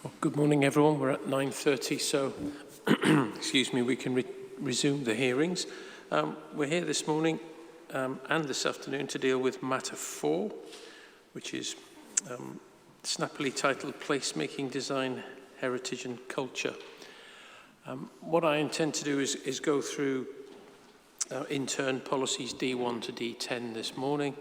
Well, good morning, everyone. We're at 9:30, so excuse me, we can resume the hearings. We're here this morning and this afternoon to deal with matter 4, which is snappily titled Placemaking, Design, Heritage and Culture. What I intend to do is go through in turn policies D1 to D10 this morning,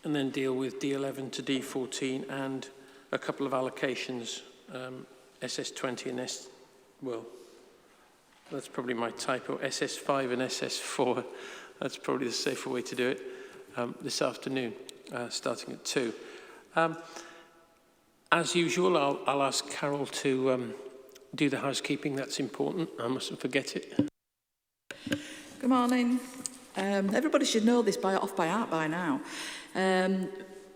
and then deal with D11 to D14 and a couple of allocations, SS20 and well, that's probably my typo, SS5 and SS4. That's probably the safer way to do it this afternoon, starting at 2. As usual, I'll ask Carol to do the housekeeping. That's important. I mustn't forget it. Good morning. Everybody should know this off by heart by now.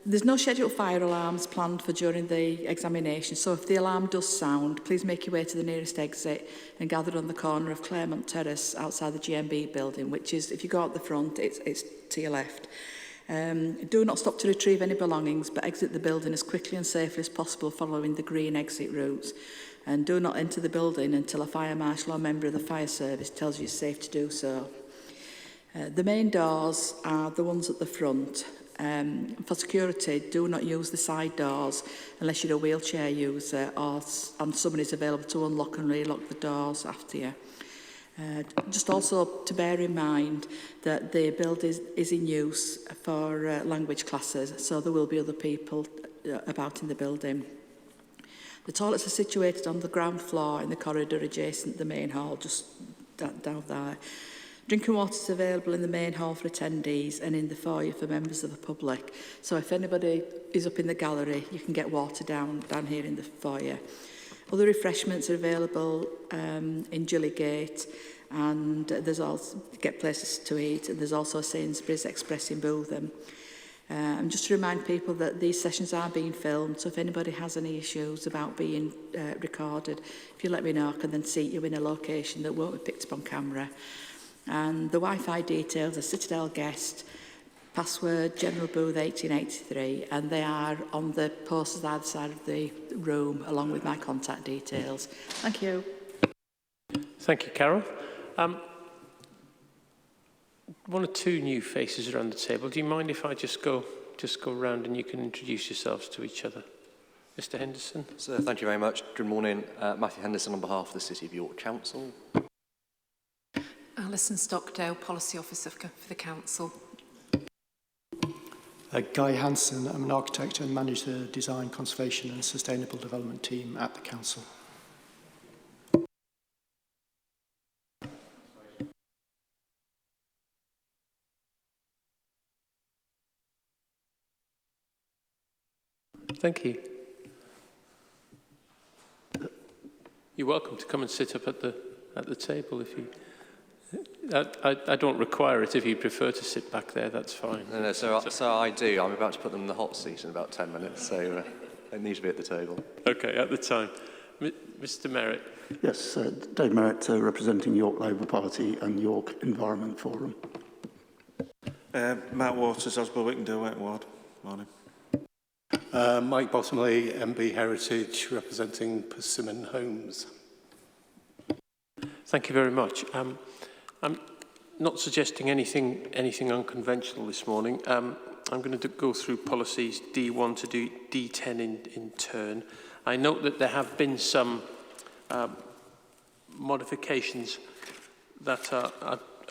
There's no scheduled fire alarms planned for during the examination, so if the alarm does sound, please make your way to the nearest exit and gather on the corner of Claremont Terrace outside the GMB building, which is, if you go out the front, it's to your left. Do not stop to retrieve any belongings, but exit the building as quickly and safely as possible following the green exit routes. And do not enter the building until a fire marshal or member of the fire service tells you it's safe to do so. The main doors are the ones at the front. For security, do not use the side doors unless you're a wheelchair user and someone is available to unlock and relock the doors after you. Just also to bear in mind that the building is in use for language classes, so there will be other people about in the building. The toilets are situated on the ground floor in the corridor adjacent to the main hall, just down there. Drinking water is available in the main hall for attendees and in the foyer for members of the public. So if anybody is up in the gallery, you can get water down here in the foyer. Other refreshments are available in Gillygate, and there's also get places to eat. And there's also a Sainsbury's Express in Bootham. And just to remind people that these sessions are being filmed, so if anybody has any issues about being recorded, if you let me know, I can then seat you in a location that won't be picked up on camera. And the Wi-Fi details are Citadel Guest, password General Booth 1883, and they are on the posters either side of the room, along with my contact details. Thank you. Thank you, Carol. One or two new faces around the table. Do you mind if I just go round and you can introduce yourselves to each other? Mr. Henderson. So, thank you very much. Good morning. Matthew Henderson on behalf of the City of York Council. Alison Stockdale, Policy Officer for the Council. Guy Hansen. I'm an architect and manage the Design, Conservation and Sustainable Development team at the Council. Thank you. You're welcome to come and sit up at the table if you... I don't require it. If you prefer to sit back there, that's fine. No, so I do. I'm about to put them in the hot seat in about 10 minutes, so they need to be at the table. Okay, at the time. Mr. Merritt. Yes, Dave Merritt, representing York Labour Party and York Environment Forum. Matt Waters, Osbornwick and Derwent Ward. Morning. Mike Bottomley, MB Heritage, representing Persimmon Homes. Thank you very much. I'm not suggesting anything unconventional this morning. I'm going to go through policies D1 to D10 in turn. I note that there have been some modifications that are,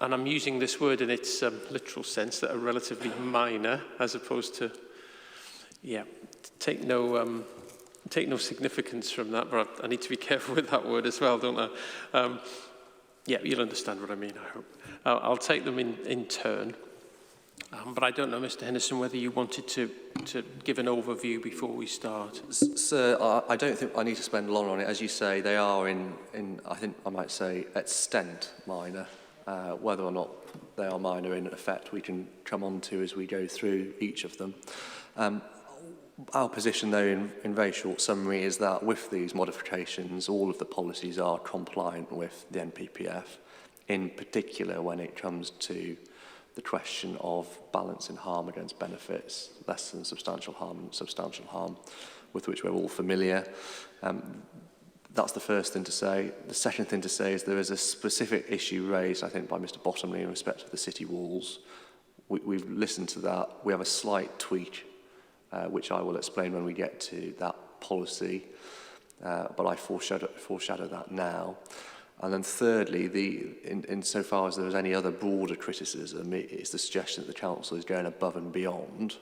and I'm using this word in its literal sense, that are relatively minor, as opposed to, take no significance from that. But I need to be careful with that word as well, don't I? Yeah, you'll understand what I mean, I hope. I'll take them in turn. But I don't know, Mr. Henderson, whether you wanted to give an overview before we start. So I don't think I need to spend long on it. As you say, they are in I think I might say, extent minor. Whether or not they are minor in effect, we can come on to as we go through each of them. Our position, though, in very short summary, is that with these modifications, all of the policies are compliant with the NPPF, in particular when it comes to the question of balancing harm against benefits, less than substantial harm and substantial harm, with which we're all familiar. That's the first thing to say. The second thing to say is there is a specific issue raised, I think, by Mr. Bottomley in respect of the city walls. We've listened to that. We have a slight tweak, which I will explain when we get to that policy, but I foreshadow that now. And then thirdly, insofar as there is any other broader criticism, it's the suggestion that the council is going above and beyond.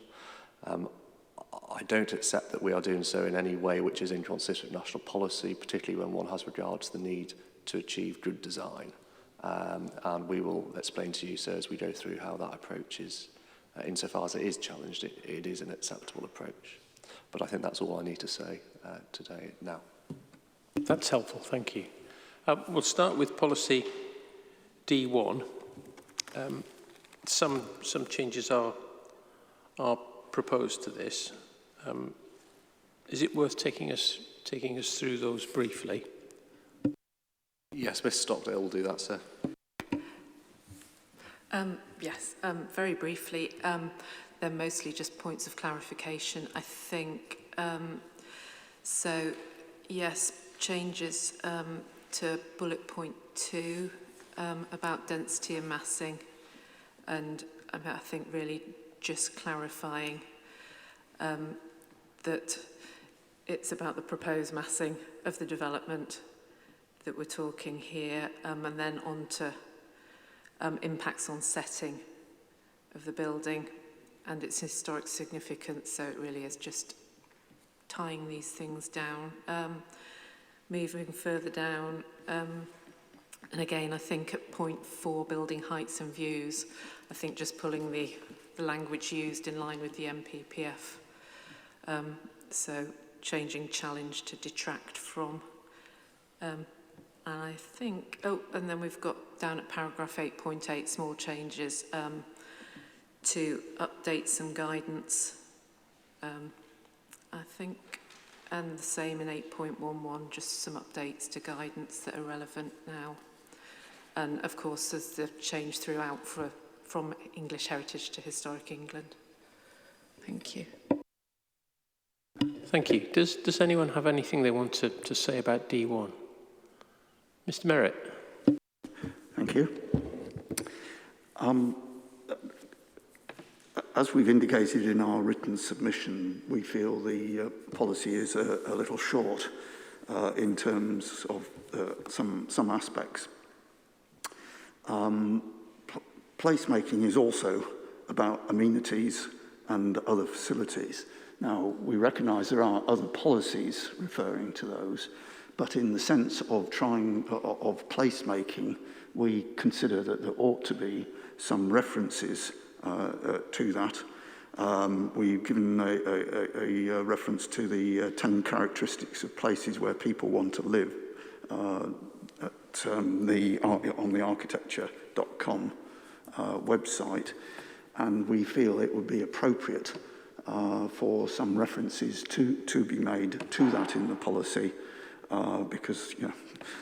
I don't accept that we are doing so in any way which is inconsistent with national policy, particularly when one has regard to the need to achieve good design. And we will explain to you, sir, as we go through how that approach is, insofar as it is challenged, it is an acceptable approach. But I think that's all I need to say today now. That's helpful, thank you. We'll start with policy D1. Some changes are proposed to this. Is it worth taking us through those briefly? Yes, Mr. Stockdale will do that, sir. Yes, very briefly, they're mostly just points of clarification, I think. So, yes, changes to bullet point 2 about density and massing, and I think really just clarifying that it's about the proposed massing of the development that we're talking here, and then on to impacts on setting of the building and its historic significance. So it really is just tying these things down. Moving further down, and again, I think at point 4, building heights and views, I think just pulling the language used in line with the MPPF. So changing challenge to detract from. And I think, and then we've got down at paragraph 8.8, small changes to updates and guidance, I think, and the same in 8.11, just some updates to guidance that are relevant now. And of course, there's the change throughout from English Heritage to Historic England. Thank you. Thank you. Does anyone have anything they want to say about D1? Mr. Merritt. Thank you. As we've indicated in our written submission, we feel the policy is a little short in terms of some aspects. Placemaking is also about amenities and other facilities. Now, we recognise there are other policies referring to those, but in the sense of of placemaking, we consider that there ought to be some references to that. We've given a reference to the 10 characteristics of places where people want to live on the architecture.com website, and we feel it would be appropriate for some references to be made to that in the policy, because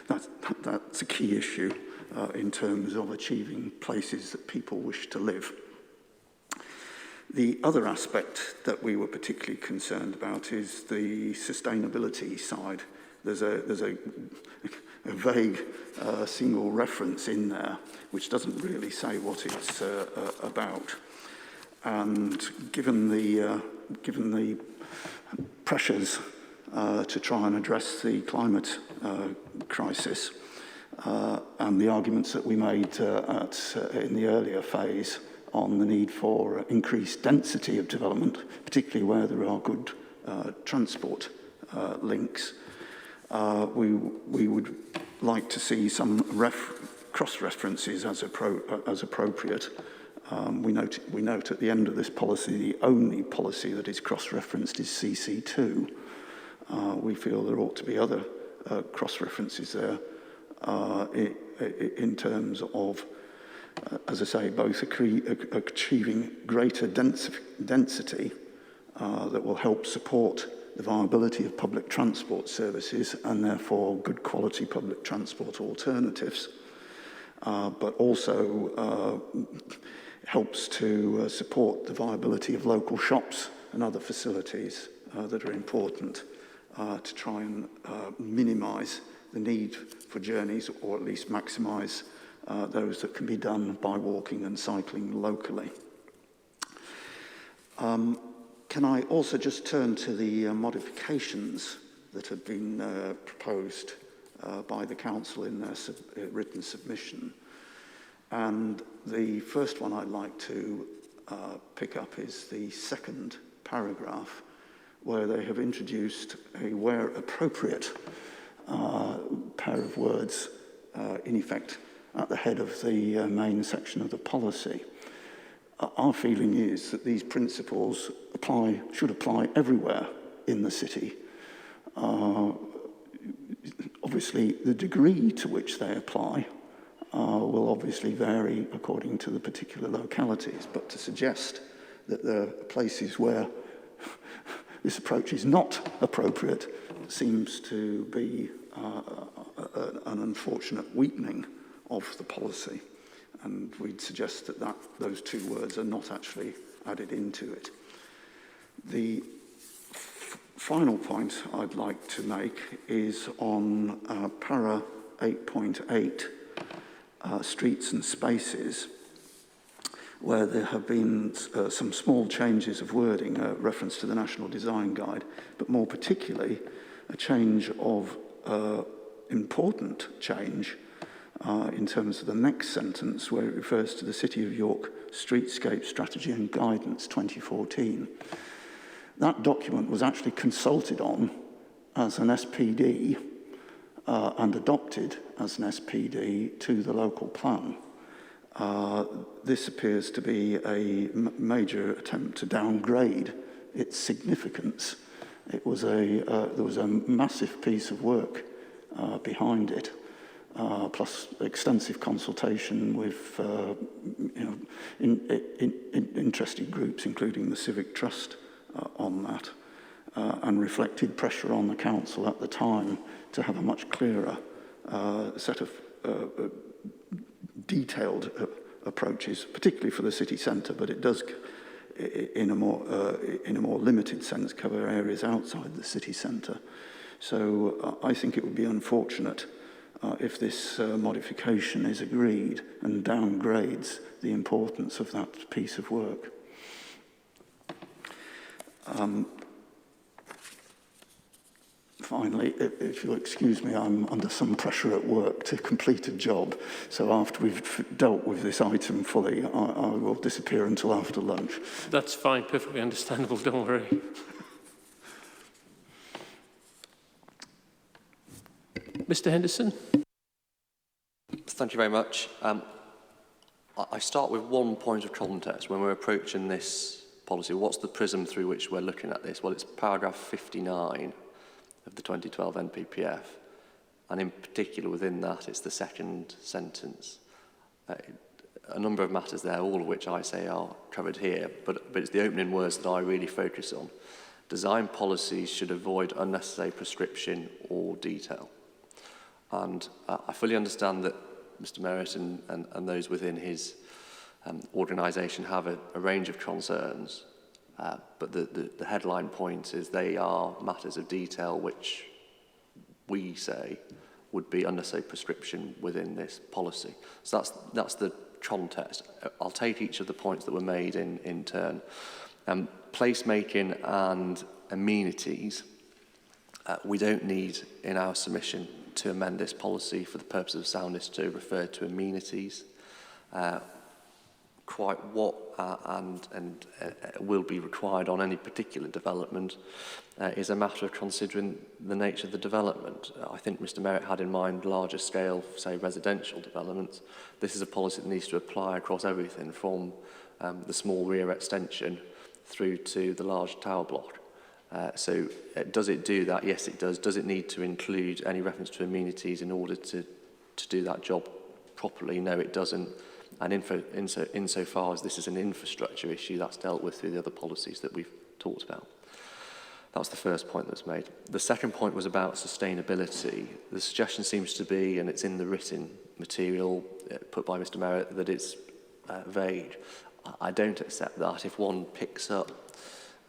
that's a key issue in terms of achieving places that people wish to live. The other aspect that we were particularly concerned about is the sustainability side. There's a vague single reference in there which doesn't really say what it's about. And given the pressures to try and address the climate crisis and the arguments that we made in the earlier phase on the need for increased density of development, particularly where there are good transport links, we would like to see some cross-references as appropriate. We note at the end of this policy, the only policy that is cross-referenced is CC2. We feel there ought to be other cross-references there in terms of, as I say, both achieving greater density that will help support the viability of public transport services and therefore good quality public transport alternatives, but also helps to support the viability of local shops and other facilities that are important to try and minimise the need for journeys, or at least maximise those that can be done by walking and cycling locally. Can I also just turn to the modifications that have been proposed by the Council in their written submission? And the first one I'd like to pick up is the second paragraph, where they have introduced a where appropriate pair of words, in effect, at the head of the main section of the policy. Our feeling is that these principles should apply everywhere in the city. Obviously, the degree to which they apply will obviously vary according to the particular localities, but to suggest that there are places where this approach is not appropriate seems to be an unfortunate weakening of the policy, and we'd suggest that those two words are not actually added into it. The final point I'd like to make is on para 8.8, streets and spaces, where there have been some small changes of wording, reference to the National Design Guide, but more particularly a change of important change in terms of the next sentence, where it refers to the City of York Streetscape Strategy and Guidance 2014. That document was actually consulted on as an SPD and adopted as an SPD to the local plan. This appears to be a major attempt to downgrade its significance. It was there was a massive piece of work behind it, plus extensive consultation with interested groups, including the Civic Trust, on that, and reflected pressure on the council at the time to have a much clearer set of detailed approaches, particularly for the city centre, but it does, in a more limited sense, cover areas outside the city centre. So I think it would be unfortunate if this modification is agreed and downgrades the importance of that piece of work. Finally, if you'll excuse me, I'm under some pressure at work to complete a job. So after we've dealt with this item fully, I will disappear until after lunch. That's fine, perfectly understandable, don't worry. Mr. Henderson? Thank you very much. I start with one point of context when we're approaching this policy. What's the prism through which we're looking at this? Well, it's paragraph 59 of the 2012 NPPF, and in particular within that it's the second sentence. A number of matters there, all of which I say are covered here, but it's the opening words that I really focus on. Design policies should avoid unnecessary prescription or detail. And I fully understand that Mr. Merritt and those within his organisation have a range of concerns, but the headline point is they are matters of detail which we say would be unnecessary prescription within this policy. So that's the context. I'll take each of the points that were made in turn. Placemaking and amenities, we don't need in our submission to amend this policy for the purpose of soundness to refer to amenities. Quite what and will be required on any particular development is a matter of considering the nature of the development. I think Mr. Merritt had in mind larger scale, say, residential developments. This is a policy that needs to apply across everything from the small rear extension through to the large tower block. So does it do that? Yes, it does. Does it need to include any reference to amenities in order to do that job properly? No, it doesn't. And insofar as this is an infrastructure issue, that's dealt with through the other policies that we've talked about. That was the first point that was made. The second point was about sustainability. The suggestion seems to be, and it's in the written material put by Mr. Merritt, that it's vague. I don't accept that. If one picks up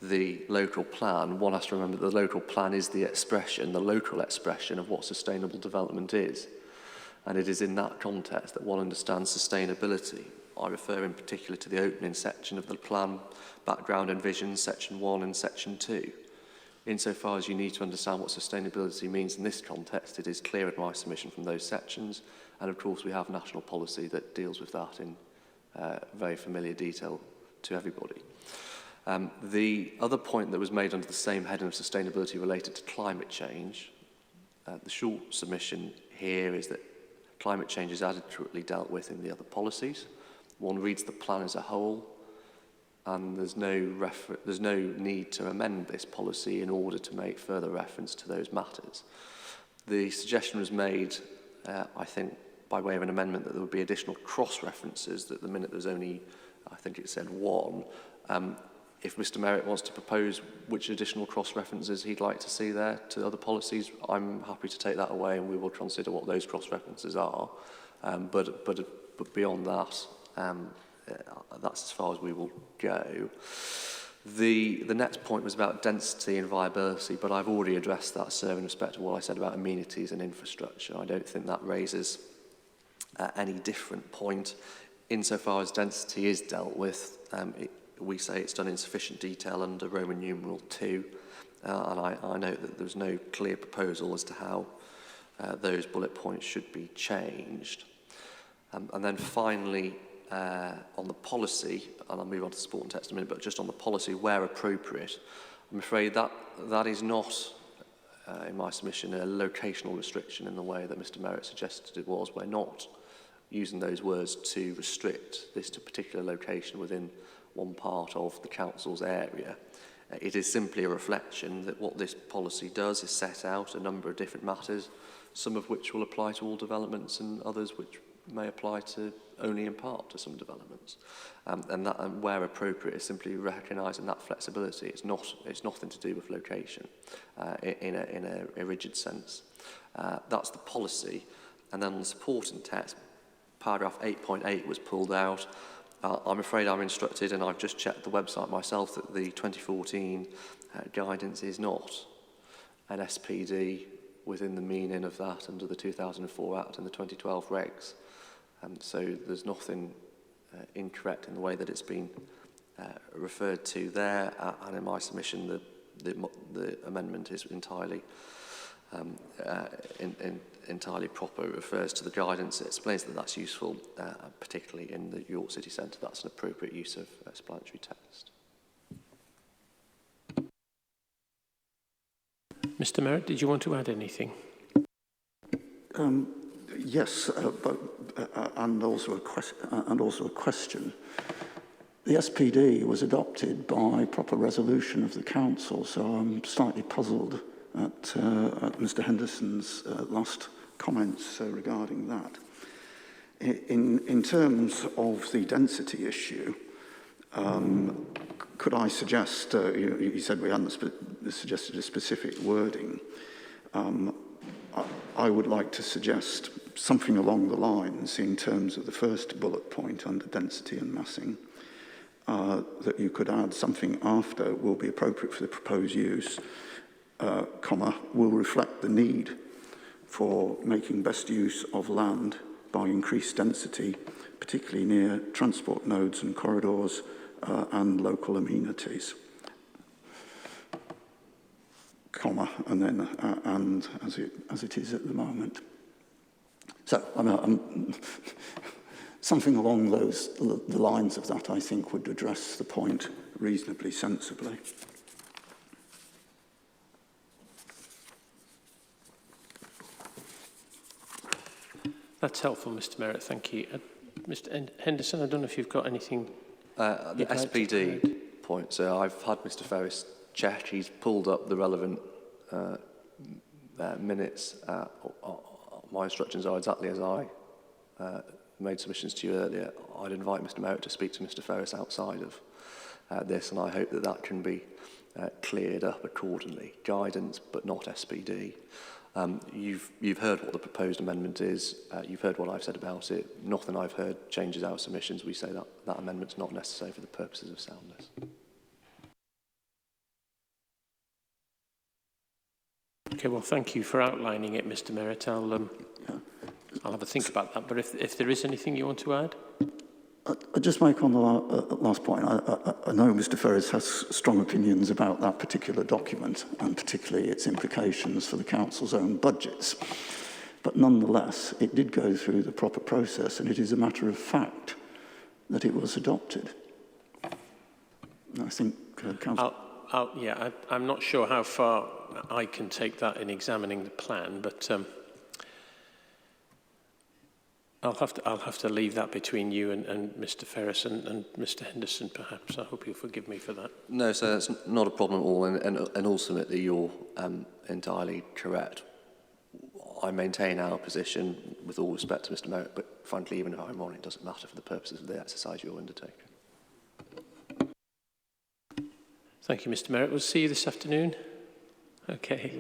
the local plan, one has to remember that the local plan is the expression, the local expression of what sustainable development is. And it is in that context that one understands sustainability. I refer in particular to the opening section of the plan, background and vision, section 1 and section 2. Insofar as you need to understand what sustainability means in this context, it is clear in my submission from those sections. And of course, we have national policy that deals with that in very familiar detail to everybody. The other point that was made under the same heading of sustainability related to climate change, the short submission here is that climate change is adequately dealt with in the other policies. One reads the plan as a whole, and there's no need to amend this policy in order to make further reference to those matters. The suggestion was made, I think, by way of an amendment that there would be additional cross-references, that the minute there's only, I think it said one. If Mr Merritt wants to propose which additional cross-references he'd like to see there to other policies, I'm happy to take that away and we will consider what those cross-references are. But beyond that, that's as far as we will go. The next point was about density and viability, but I've already addressed that, sir, in respect to what I said about amenities and infrastructure. I don't think that raises any different point. Insofar as density is dealt with, we say it's done in sufficient detail under Roman numeral 2, and I note that there's no clear proposal as to how those bullet points should be changed. And then finally, on the policy, and I'll move on to support and text in a minute, but just on the policy, where appropriate, I'm afraid that is not, in my submission, a locational restriction in the way that Mr Merritt suggested it was. We're not using those words to restrict this to a particular location within one part of the council's area. It is simply a reflection that what this policy does is set out a number of different matters, some of which will apply to all developments and others which may apply to only in part to some developments. And where appropriate is simply recognising that flexibility. It's nothing to do with location in a rigid sense. That's the policy. And then on the supporting text, paragraph 8.8 was pulled out. I'm afraid I'm instructed, and I've just checked the website myself, that the 2014 guidance is not an SPD within the meaning of that under the 2004 Act and the 2012 regs. So there's nothing incorrect in the way that it's been referred to there, and in my submission the amendment is entirely entirely proper. It refers to the guidance. It explains that that's useful, particularly in the York City Centre. That's an appropriate use of explanatory text. Mr Merritt, did you want to add anything? Yes, and also a question. The SPD was adopted by proper resolution of the council, so I'm slightly puzzled at Mr Henderson's last comments regarding that. In terms of the density issue, could I suggest, you said we hadn't suggested a specific wording, I would like to suggest something along the lines in terms of the first bullet point under density and massing, that you could add something after will be appropriate for the proposed use, comma, will reflect the need for making best use of land by increased density, particularly near transport nodes and corridors and local amenities. Comma, and then and as it is at the moment. So something along the lines of that, I think, would address the point reasonably sensibly. That's helpful, Mr Merritt, thank you. Mr Henderson, I don't know if you've got anything. The SPD point, so I've had Mr Ferris check. He's pulled up the relevant minutes. My instructions are exactly as I made submissions to you earlier. I'd invite Mr Merritt to speak to Mr Ferris outside of this, and I hope that that can be cleared up accordingly. Guidance, but not SPD. You've heard what the proposed amendment is. You've heard what I've said about it. Nothing I've heard changes our submissions. We say that that amendment's not necessary for the purposes of soundness. Okay, well, thank you for outlining it, Mr. Merritt. I'll have a think about that. But if there is anything you want to add? I'll just make on the last point. I know Mr. Ferris has strong opinions about that particular document and particularly its implications for the council's own budgets. But nonetheless, it did go through the proper process, and it is a matter of fact that it was adopted. And I think council... I'm not sure how far I can take that in examining the plan, but I'll have to leave that between you and Mr. Ferris and Mr. Henderson, perhaps. I hope you'll forgive me for that. No, so that's not a problem at all, and ultimately you're entirely correct. I maintain our position with all respect to Mr. Merritt, but frankly, even if I'm wrong, it doesn't matter for the purposes of the exercise you're undertaking. Thank you, Mr. Merritt. We'll see you this afternoon. Okay.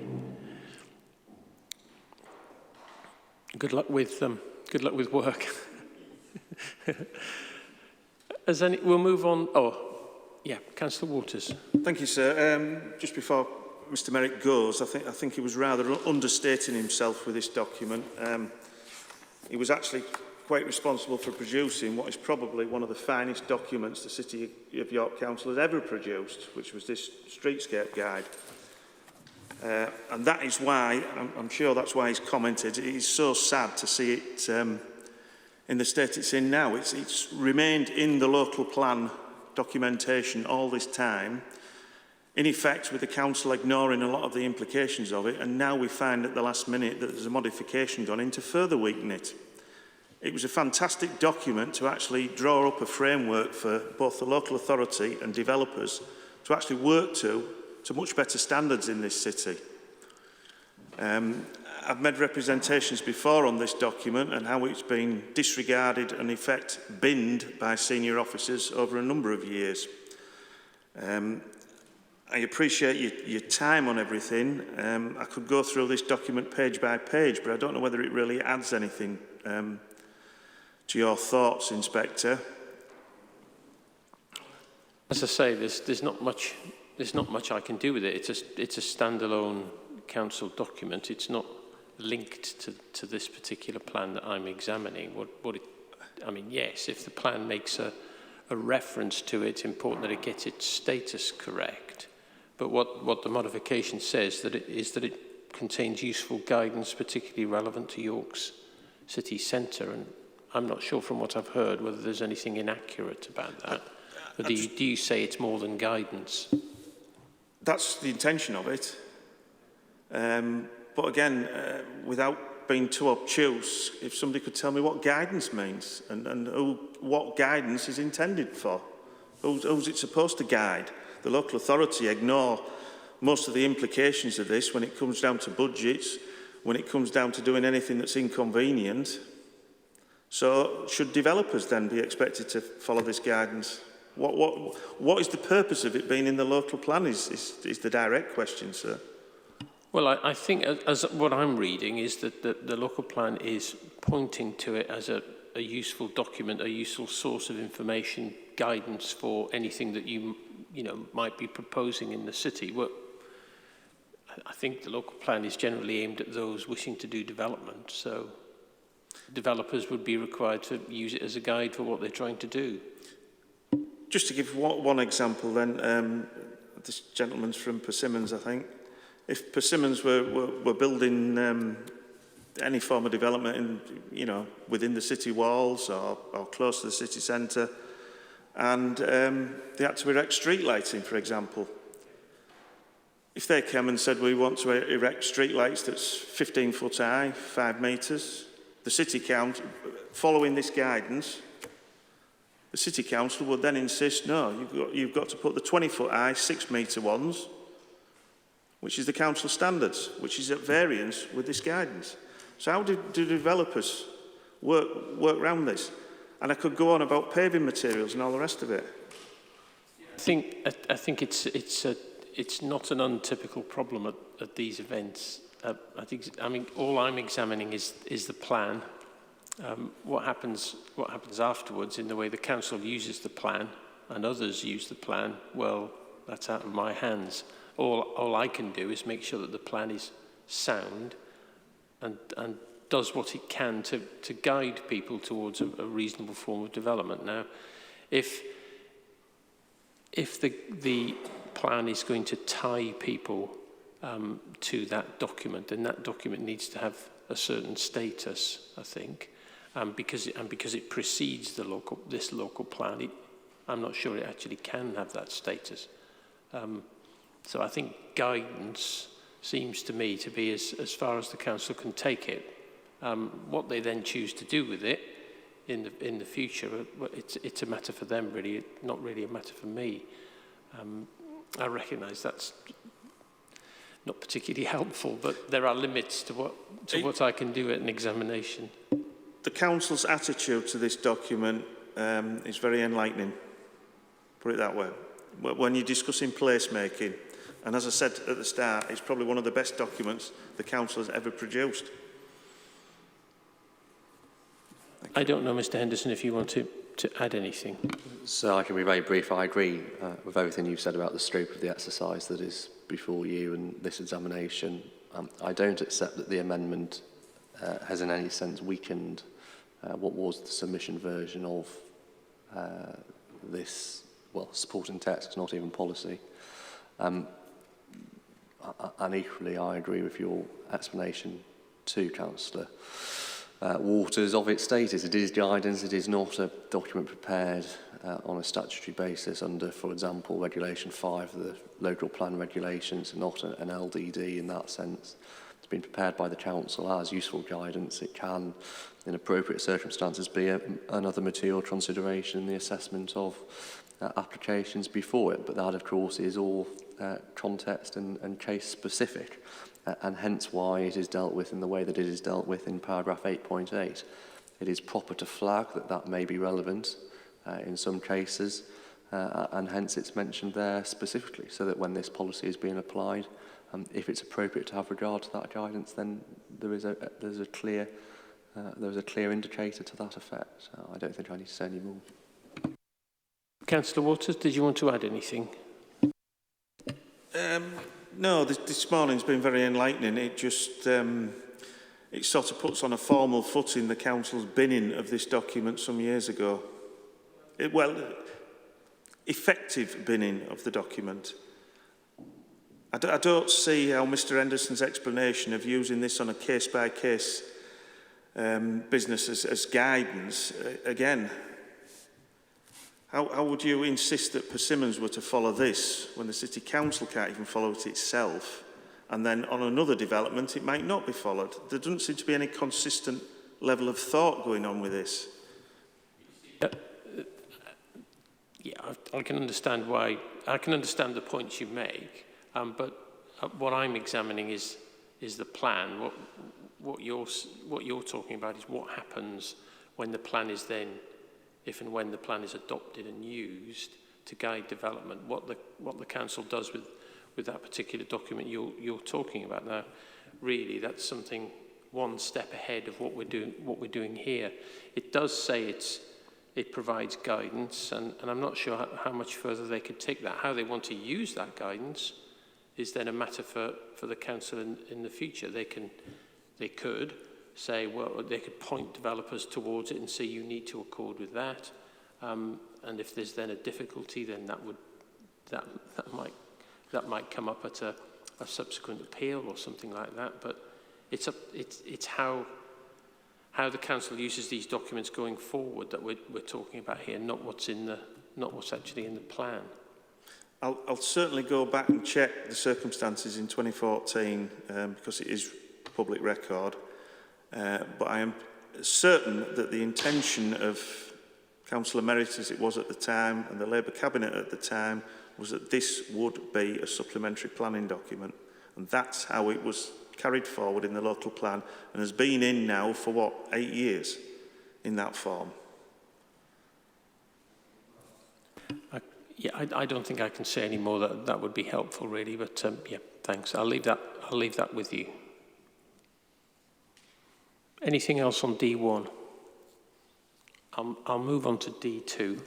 Good luck with work. We'll move on. Oh, yeah, Councillor Waters. Thank you, sir. Just before Mr. Merritt goes, I think he was rather understating himself with this document. He was actually quite responsible for producing what is probably one of the finest documents the City of York Council has ever produced, which was this streetscape guide. And that is why, I'm sure that's why he's commented, it is so sad to see it in the state it's in now. It's remained in the local plan documentation all this time, in effect with the council ignoring a lot of the implications of it, and now we find at the last minute that there's a modification gone in to further weaken it. It was a fantastic document to actually draw up a framework for both the local authority and developers to actually work to much better standards in this city. I've made representations before on this document and how it's been disregarded and in effect binned by senior officers over a number of years. I appreciate your time on everything. I could go through this document page by page, but I don't know whether it really adds anything to your thoughts, Inspector. As I say, there's not much I can do with it. It's a standalone council document. It's not linked to this particular plan that I'm examining. I mean, yes, if the plan makes a reference to it, it's important that it gets its status correct. But what the modification says is that it contains useful guidance, particularly relevant to York's city centre. And I'm not sure from what I've heard whether there's anything inaccurate about that. But do you say it's more than guidance? That's the intention of it. But again, without being too obtuse, if somebody could tell me what guidance means and what guidance is intended for, who's it supposed to guide? The local authority ignore most of the implications of this when it comes down to budgets, when it comes down to doing anything that's inconvenient. So should developers then be expected to follow this guidance? What is the purpose of it being in the local plan is the direct question, sir. Well, I think as what I'm reading is that the local plan is pointing to it as a useful document, a useful source of information, guidance for anything that you might be proposing in the city. Well, I think the local plan is generally aimed at those wishing to do development, so developers would be required to use it as a guide for what they're trying to do. Just to give one example then, this gentleman's from Persimmons, I think. If Persimmons were building any form of development within the city walls or close to the city centre, and they had to erect street lighting, for example. If they came and said, we want to erect street lights that's 15 foot high, 5 metres, the City Council, following this guidance, the City Council would then insist, no, you've got to put the 20 foot high, 6 metre ones, which is the council standards, which is at variance with this guidance. So how do developers work around this? And I could go on about paving materials and all the rest of it. I think it's not an untypical problem at these events I mean, all I'm examining is the plan. What happens afterwards in the way the council uses the plan and others use the plan, well, that's out of my hands. All I can do is make sure that the plan is sound and does what it can to guide people towards a reasonable form of development. Now, if the plan is going to tie people to that document, then that document needs to have a certain status, I think, because it precedes this local plan. I'm not sure it actually can have that status. So I think guidance seems to me to be as far as the council can take it. What they then choose to do with it in the future, it's a matter for them, really, not really a matter for me. I recognise that's not particularly helpful, but there are limits to what I can do at an examination. The council's attitude to this document is very enlightening, put it that way. When you're discussing placemaking, and as I said at the start, it's probably one of the best documents the council has ever produced. I don't know, Mr. Henderson, if you want to add anything. So I can be very brief. I agree with everything you've said about the scope of the exercise that is before you and this examination. I don't accept that the amendment has in any sense weakened what was the submission version of this, well, supporting text, not even policy. And equally, I agree with your explanation too, Councillor Waters, of its status. It is guidance, it is not a document prepared on a statutory basis under, for example, Regulation 5 of the Local Plan Regulations, not an LDD in that sense. It's been prepared by the Council as useful guidance. It can, in appropriate circumstances, be another material consideration in the assessment of applications before it, but that, of course, is all context and case specific. And hence why it is dealt with in the way that it is dealt with in paragraph 8.8. It is proper to flag that may be relevant in some cases, and hence it's mentioned there specifically, so that when this policy is being applied, if it's appropriate to have regard to that guidance, then there's a clear indicator to that effect. I don't think I need to say any more. Councillor Waters, did you want to add anything? No, this morning's been very enlightening. It just it sort of puts on a formal footing the council's binning of this document some years ago. Effective binning of the document. I don't see how Mr. Henderson's explanation of using this on a case-by-case business as guidance, again, how would you insist that Persimmons were to follow this when the City Council can't even follow it itself, and then on another development it might not be followed? There doesn't seem to be any consistent level of thought going on with this. Yeah, I can understand why. I can understand the points you make, but what I'm examining is the plan. What you're talking about is what happens when the plan is then, if and when the plan is adopted and used to guide development. What the council does with that particular document you're talking about now, really, that's something one step ahead of what we're doing here. It does say it provides guidance, and I'm not sure how much further they could take that. How they want to use that guidance is then a matter for the council in the future. They could say, well, they could point developers towards it and say you need to accord with that, and if there's then a difficulty, then that might come up at a subsequent appeal or something like that. But it's how the council uses these documents going forward that we're talking about here, not what's actually in the plan. I'll certainly go back and check the circumstances in 2014 because it is public record, but I am certain that the intention of Councillor Merritt, as it was at the time, and the Labour Cabinet at the time, was that this would be a supplementary planning document, and that's how it was carried forward in the local plan and has been in now for 8 years in that form. I don't think I can say any more. That would be helpful, really. But yeah, thanks. I'll leave that with you. Anything else on D1? I'll move on to D2.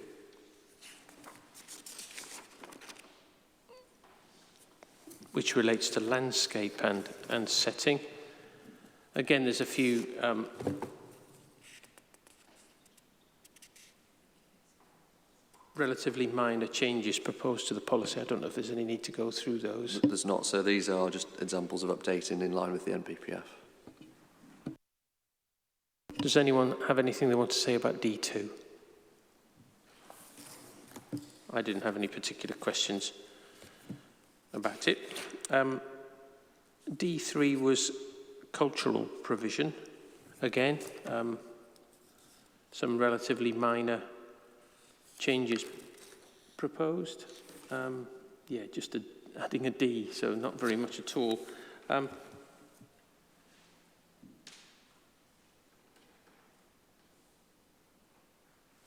Which relates to landscape and setting. Again, there's a few relatively minor changes proposed to the policy. I don't know if there's any need to go through those. There's not, so these are just examples of updating in line with the NPPF. Does anyone have anything they want to say about D2? I didn't have any particular questions about it. D3 was cultural provision. Again, some relatively minor changes proposed. Yeah, just adding a D, so not very much at all.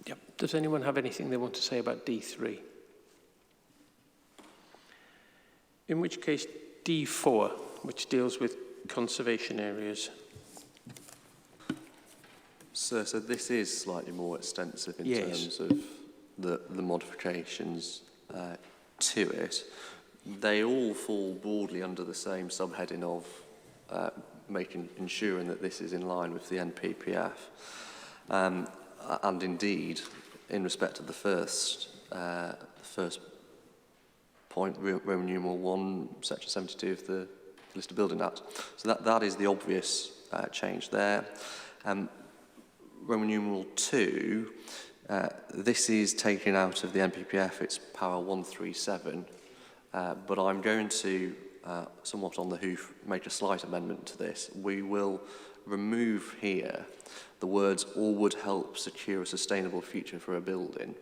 Yep. Does anyone have anything they want to say about D3? In which case, D4, which deals with conservation areas. So this is slightly more extensive in Yes. terms of the modifications to it. They all fall broadly under the same subheading of ensuring that this is in line with the NPPF. And indeed, in respect of the first point, Roman numeral 1, section 72 of the List of Building Act. So that is the obvious change there. Roman numeral 2, this is taken out of the NPPF, it's para 137, but I'm going to, somewhat on the hoof, make a slight amendment to this. We will remove here the words, or would help secure a sustainable future for a building.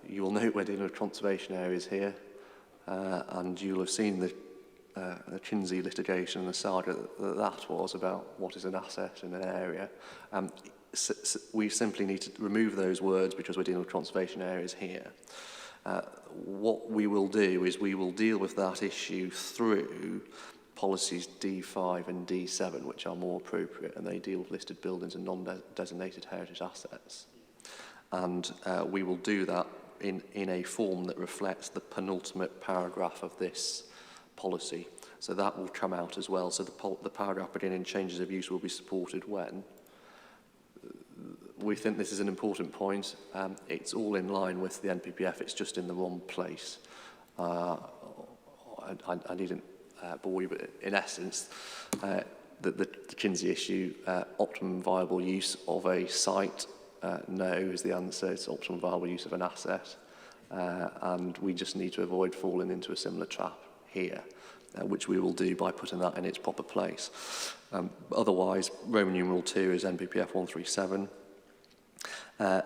You will note we're dealing with conservation areas here, and you'll have seen the Kinsey litigation and the saga that was about what is an asset in an area. We simply need to remove those words because we're dealing with conservation areas here. What we will do is we will deal with that issue through policies D5 and D7, which are more appropriate, and they deal with listed buildings and non-designated heritage assets. And we will do that in a form that reflects the penultimate paragraph of this policy. So that will come out as well. So the paragraph beginning changes of use will be supported when. We think this is an important point. It's all in line with the NPPF, it's just in the wrong place. I needn't bore you, but in essence, the Kinsey issue, optimum viable use of a site, no is the answer, it's optimum viable use of an asset. And we just need to avoid falling into a similar trap here, which we will do by putting that in its proper place. Otherwise, Roman numeral 2 is NPPF 137.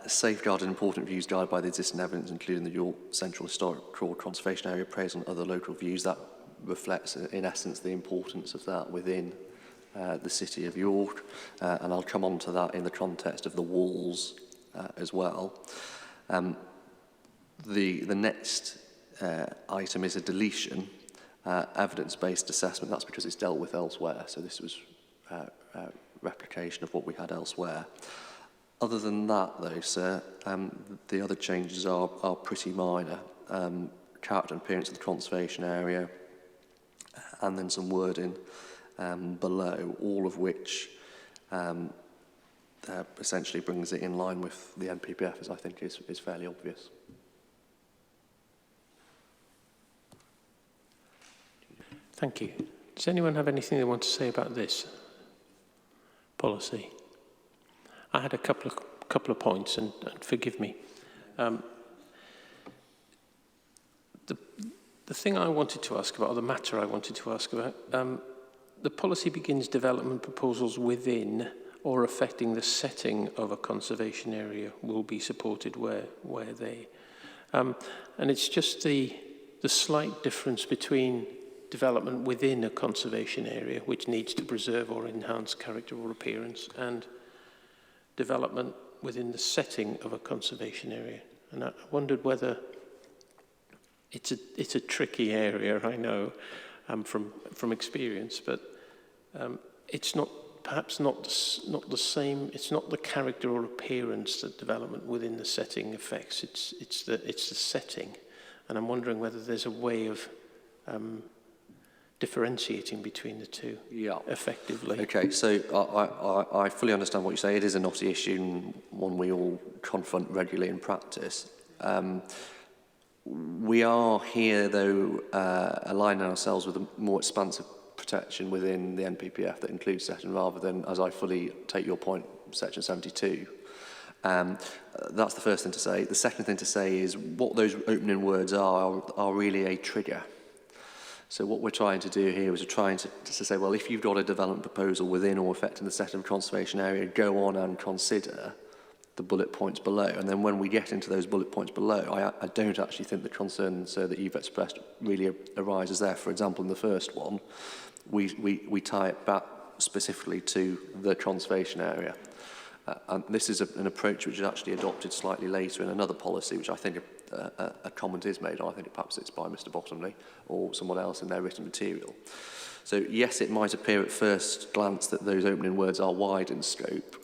Safeguarded important views guided by the existing evidence, including the York Central Historical Conservation Area appraisal and other local views. That reflects, in essence, the importance of that within the city of York. And I'll come on to that in the context of the walls as well. The next item is a deletion, evidence-based assessment. That's because it's dealt with elsewhere. So this was replication of what we had elsewhere. Other than that, though, sir, the other changes are pretty minor. Character and appearance of the conservation area, and then some wording below, all of which essentially brings it in line with the NPPF, as I think is fairly obvious. Thank you. Does anyone have anything they want to say about this policy? I had a couple of points, and forgive me. The thing I wanted to ask about, or the matter I wanted to ask about, the policy begins development proposals within or affecting the setting of a conservation area will be supported where they. And it's just the slight difference between development within a conservation area, which needs to preserve or enhance character or appearance, and development within the setting of a conservation area. And I wondered whether it's a tricky area, I know, from experience, but it's not perhaps not the same. It's not the character or appearance that development within the setting affects. It's the setting, and I'm wondering whether there's a way of differentiating between the two. Yeah. Effectively. Okay, so I fully understand what you say. It is a knotty issue, and one we all confront regularly in practice. We are here, though, aligning ourselves with a more expansive protection within the NPPF that includes setting, rather than, as I fully take your point, Section 72. That's the first thing to say. The second thing to say is what those opening words are really a trigger. So what we're trying to do here is we're trying to say, well, if you've got a development proposal within or affecting the setting of a conservation area, go on and consider the bullet points below. And then when we get into those bullet points below, I don't actually think the concerns that you've expressed really arises there. For example, in the first one, we tie it back specifically to the conservation area. And this is an approach which is actually adopted slightly later in another policy, which I think a comment is made on. I think perhaps it's by Mr. Bottomley or someone else in their written material. So yes, it might appear at first glance that those opening words are wide in scope,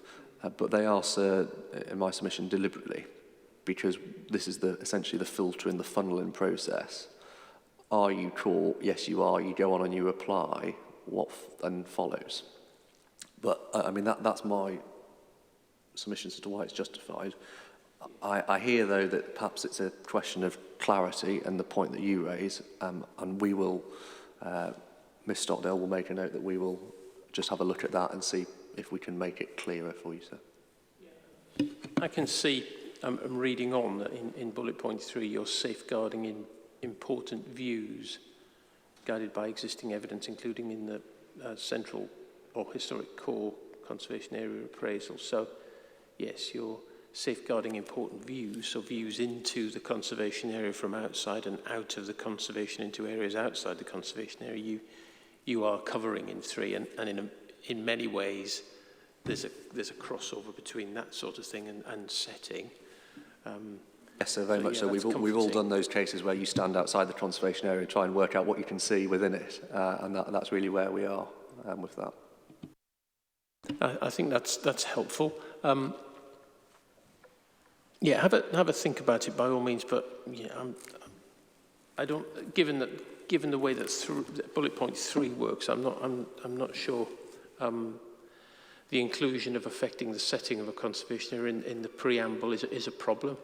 but they are, sir, in my submission, deliberately, because this is essentially the filter in the funneling process. Are you caught? Yes, you are. You go on and you apply. What then follows? But I mean, that's my submissions as to why it's justified. I hear, though, that perhaps it's a question of clarity and the point that you raise, and we will, Ms. Stockdale will make a note that we will just have a look at that and see if we can make it clearer for you, sir. I can see, I'm reading on, that in bullet point 3, you're safeguarding in important views guided by existing evidence, including in the central or historic core conservation area appraisal. So, yes, you're safeguarding important views, so views into the conservation area from outside and out of the conservation into areas outside the conservation area. You are covering in 3, and in many ways there's a crossover between that sort of thing and setting. Yes, so very much so. We've all done those cases where you stand outside the conservation area and try and work out what you can see within it, and that's really where we are with that. I think that's helpful. Yeah, have a think about it by all means. But yeah, I don't. Given the way that bullet point 3 works, I'm not sure. The inclusion of affecting the setting of a conservation area in the preamble is a problem.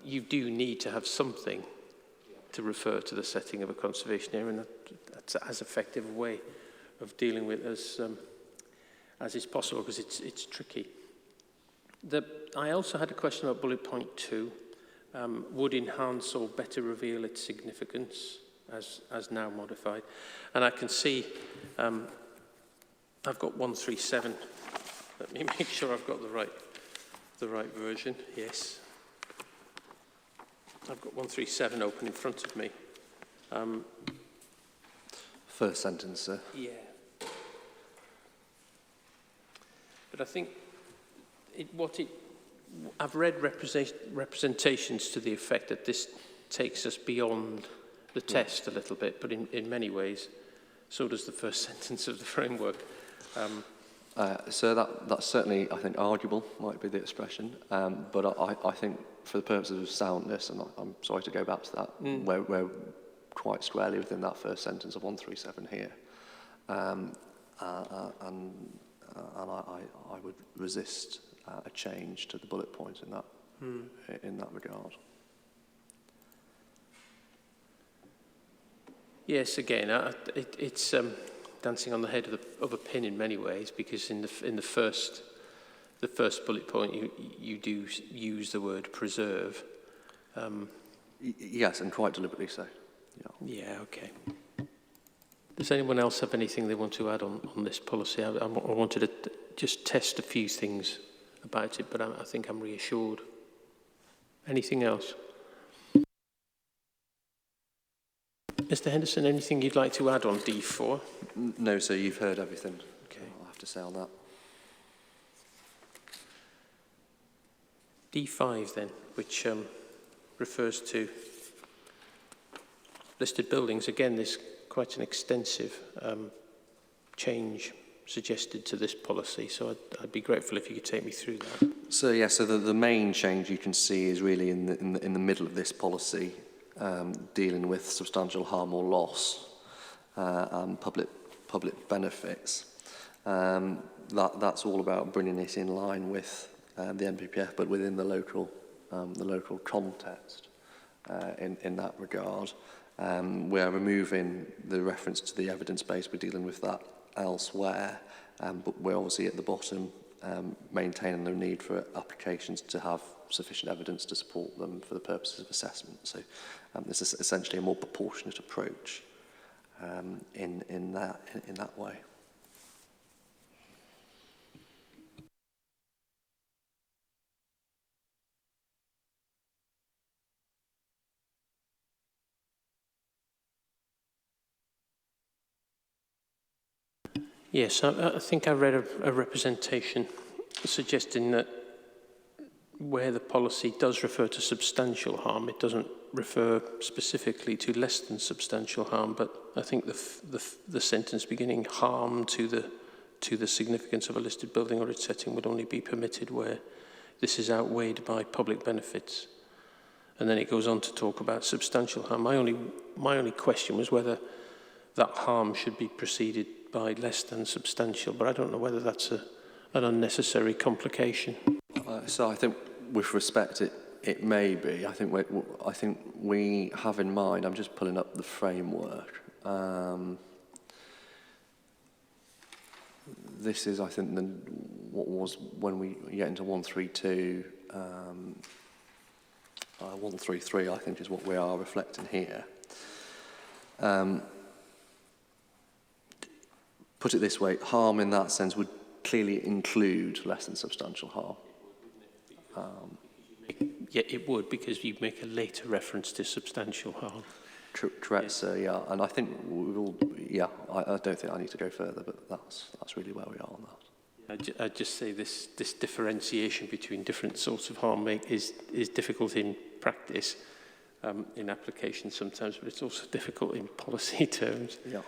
You do need to have something to refer to the setting of a conservation area, and that's as effective a way of dealing with as is possible, because it's tricky. I also had a question about bullet point 2. Would enhance or better reveal its significance as now modified. And I can see I've got 137. Let me make sure I've got the right version. Yes. I've got 137 open in front of me. First sentence, sir. Yeah. But I think I've read representations to the effect that this takes us beyond the test a little bit, but in many ways, so does the first sentence of the framework. So that's certainly, I think, arguable, might be the expression. But I think for the purposes of soundness, and I'm sorry to go back to that, we're quite squarely within that first sentence of 137 here. And I would resist a change to the bullet point in that regard. Yes, again, it's dancing on the head of a pin in many ways, because in the first bullet point you do use the word preserve. Yes, and quite deliberately so. Yeah, okay. Does anyone else have anything they want to add on this policy? I wanted to just test a few things about it, but I think I'm reassured. Anything else? Mr. Henderson, anything you'd like to add on D4? No, sir, you've heard everything. Okay. I'll have to say on that. D5 then, which refers to listed buildings. Again, there's quite an extensive change suggested to this policy. So I'd be grateful if you could take me through that. So yeah, so the main change you can see is really in the middle of this policy, dealing with substantial harm or loss and public benefits. That's all about bringing it in line with the NPPF, but within the local context. In that regard, we're removing the reference to the evidence base. We're dealing with that elsewhere, but we're obviously at the bottom maintaining the need for applications to have sufficient evidence to support them for the purposes of assessment. So this is essentially a more proportionate approach in that way. Yes, I think I read a representation suggesting that where the policy does refer to substantial harm, it doesn't refer specifically to less than substantial harm, but I think the sentence beginning harm to the significance of a listed building or its setting would only be permitted where this is outweighed by public benefits. And then it goes on to talk about substantial harm. My only question was whether that harm should be preceded by less than substantial, but I don't know whether that's an unnecessary complication. So I think, with respect, it may be. I think we have in mind. I'm just pulling up the framework. This is, I think, what was when we get into 132, 133. I think is what we are reflecting here. Put it this way, harm in that sense would clearly include less than substantial harm. Yeah, it would, because you make a later reference to substantial harm. Correct, sir, yeah. And I think I don't think I need to go further, but that's really where we are on that. I'd just say this differentiation between different sorts of harm is difficult in practice, in application sometimes, but it's also difficult in policy terms. Yeah.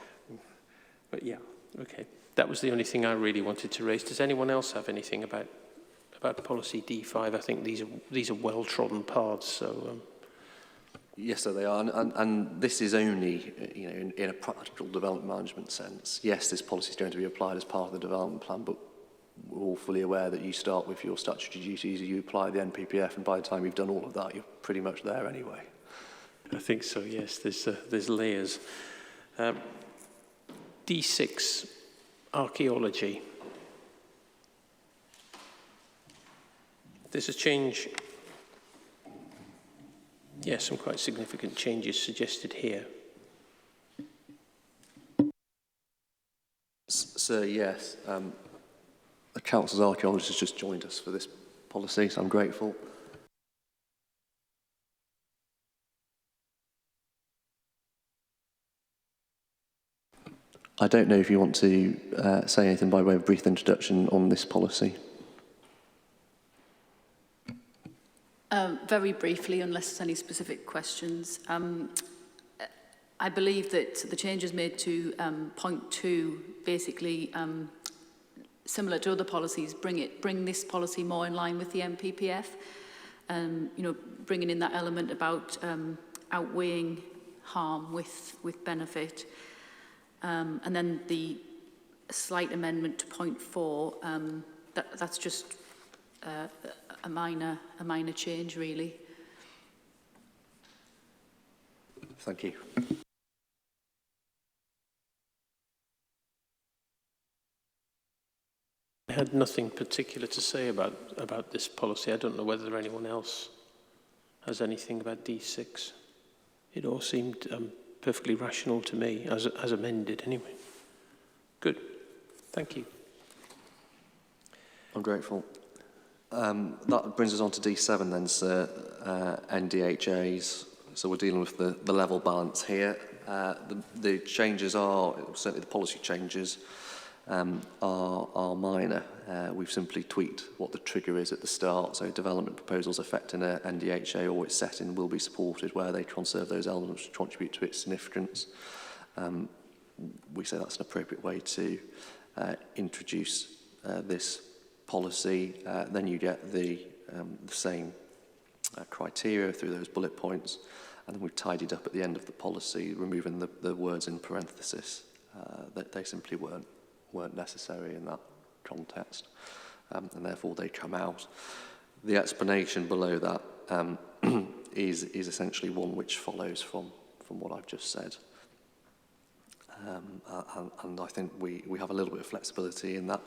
But yeah. Okay, that was the only thing I really wanted to raise. Does anyone else have anything about policy D5? I think these are well-trodden paths. So yes, sir, they are, and this is only in a practical development management sense. Yes, this policy is going to be applied as part of the development plan, but we're all fully aware that you start with your statutory duties, you apply the NPPF, and by the time you've done all of that, you're pretty much there anyway. I think so. Yes, there's layers. D6, archaeology. There's a change, some quite significant changes suggested here. So yes, the council's archaeologist has just joined us for this policy, so I'm grateful. I don't know if you want to say anything by way of brief introduction on this policy. Very briefly, unless there's any specific questions. I believe that the changes made to point 2, basically similar to other policies, bring this policy more in line with the NPPF. Bringing in that element about outweighing harm with benefit. And then the slight amendment to point 4, that's just a minor change, really. Thank you. I had nothing particular to say about this policy. I don't know whether anyone else has anything about D6. It all seemed perfectly rational to me, as amended anyway. Good. Thank you. I'm grateful. That brings us on to D7 then, sir, NDHAs. So we're dealing with the level balance here. The changes are, certainly the policy changes, are minor. We've simply tweaked what the trigger is at the start. So development proposals affecting a NDHA or its setting will be supported where they conserve those elements to contribute to its significance. We say that's an appropriate way to introduce this policy, then you get the same criteria through those bullet points, and then we've tidied up at the end of the policy, removing the words in parenthesis that they simply weren't necessary in that context, and therefore they come out. The explanation below that is essentially one which follows from what I've just said. And I think we have a little bit of flexibility in that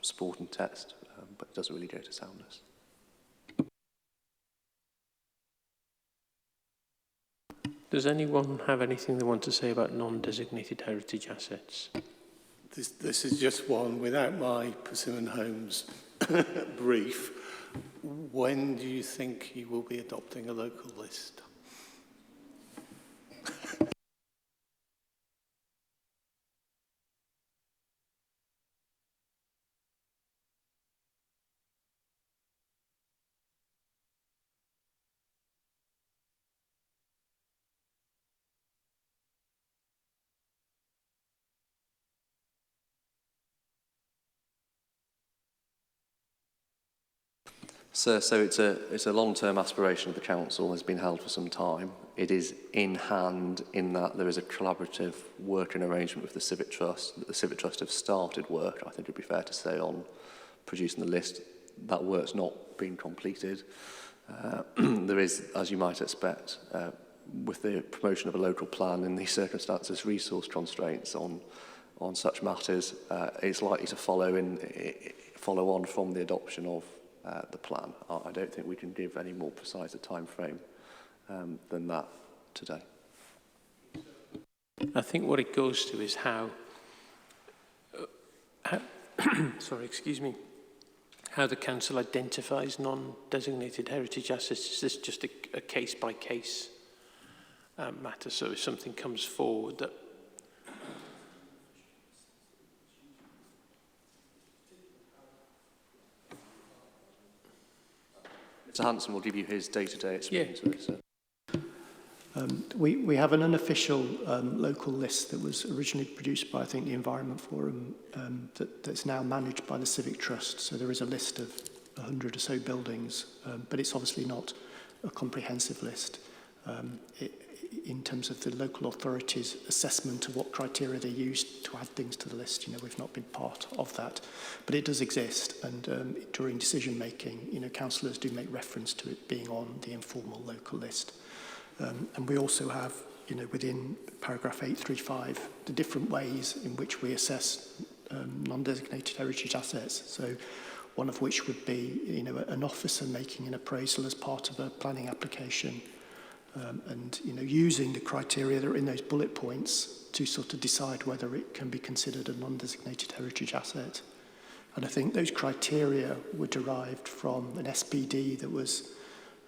supporting text, but it doesn't really go to soundness. Does anyone have anything they want to say about non-designated heritage assets? This is just one without my Persimmon Homes brief. When do you think you will be adopting a local list? So it's a long-term aspiration of the council, has been held for some time. It is in hand in that there is a collaborative working arrangement with the Civic Trust. The Civic Trust have started work, I think it'd be fair to say, on producing the list. That work's not been completed. There is, as you might expect, with the promotion of a local plan in these circumstances, resource constraints on such matters. It's likely to follow on from the adoption of the plan. I don't think we can give any more precise a time frame than that today. I think what it goes to is how how the council identifies non-designated heritage assets. Is this just a case-by-case matter? So if something comes forward that Mr. Hanson will give you his day-to-day experience with this. We have an unofficial local list that was originally produced by, I think, the Environment Forum that's now managed by the Civic Trust. So there is a list of 100 or so buildings, but it's obviously not a comprehensive list. In terms of the local authorities' assessment of what criteria they use to add things to the list, we've not been part of that. But it does exist, and during decision-making, councillors do make reference to it being on the informal local list. And we also have, within paragraph 835, the different ways in which we assess non-designated heritage assets. So one of which would be, an officer making an appraisal as part of a planning application, and, using the criteria that are in those bullet points to sort of decide whether it can be considered a non-designated heritage asset. And I think those criteria were derived from an SPD that was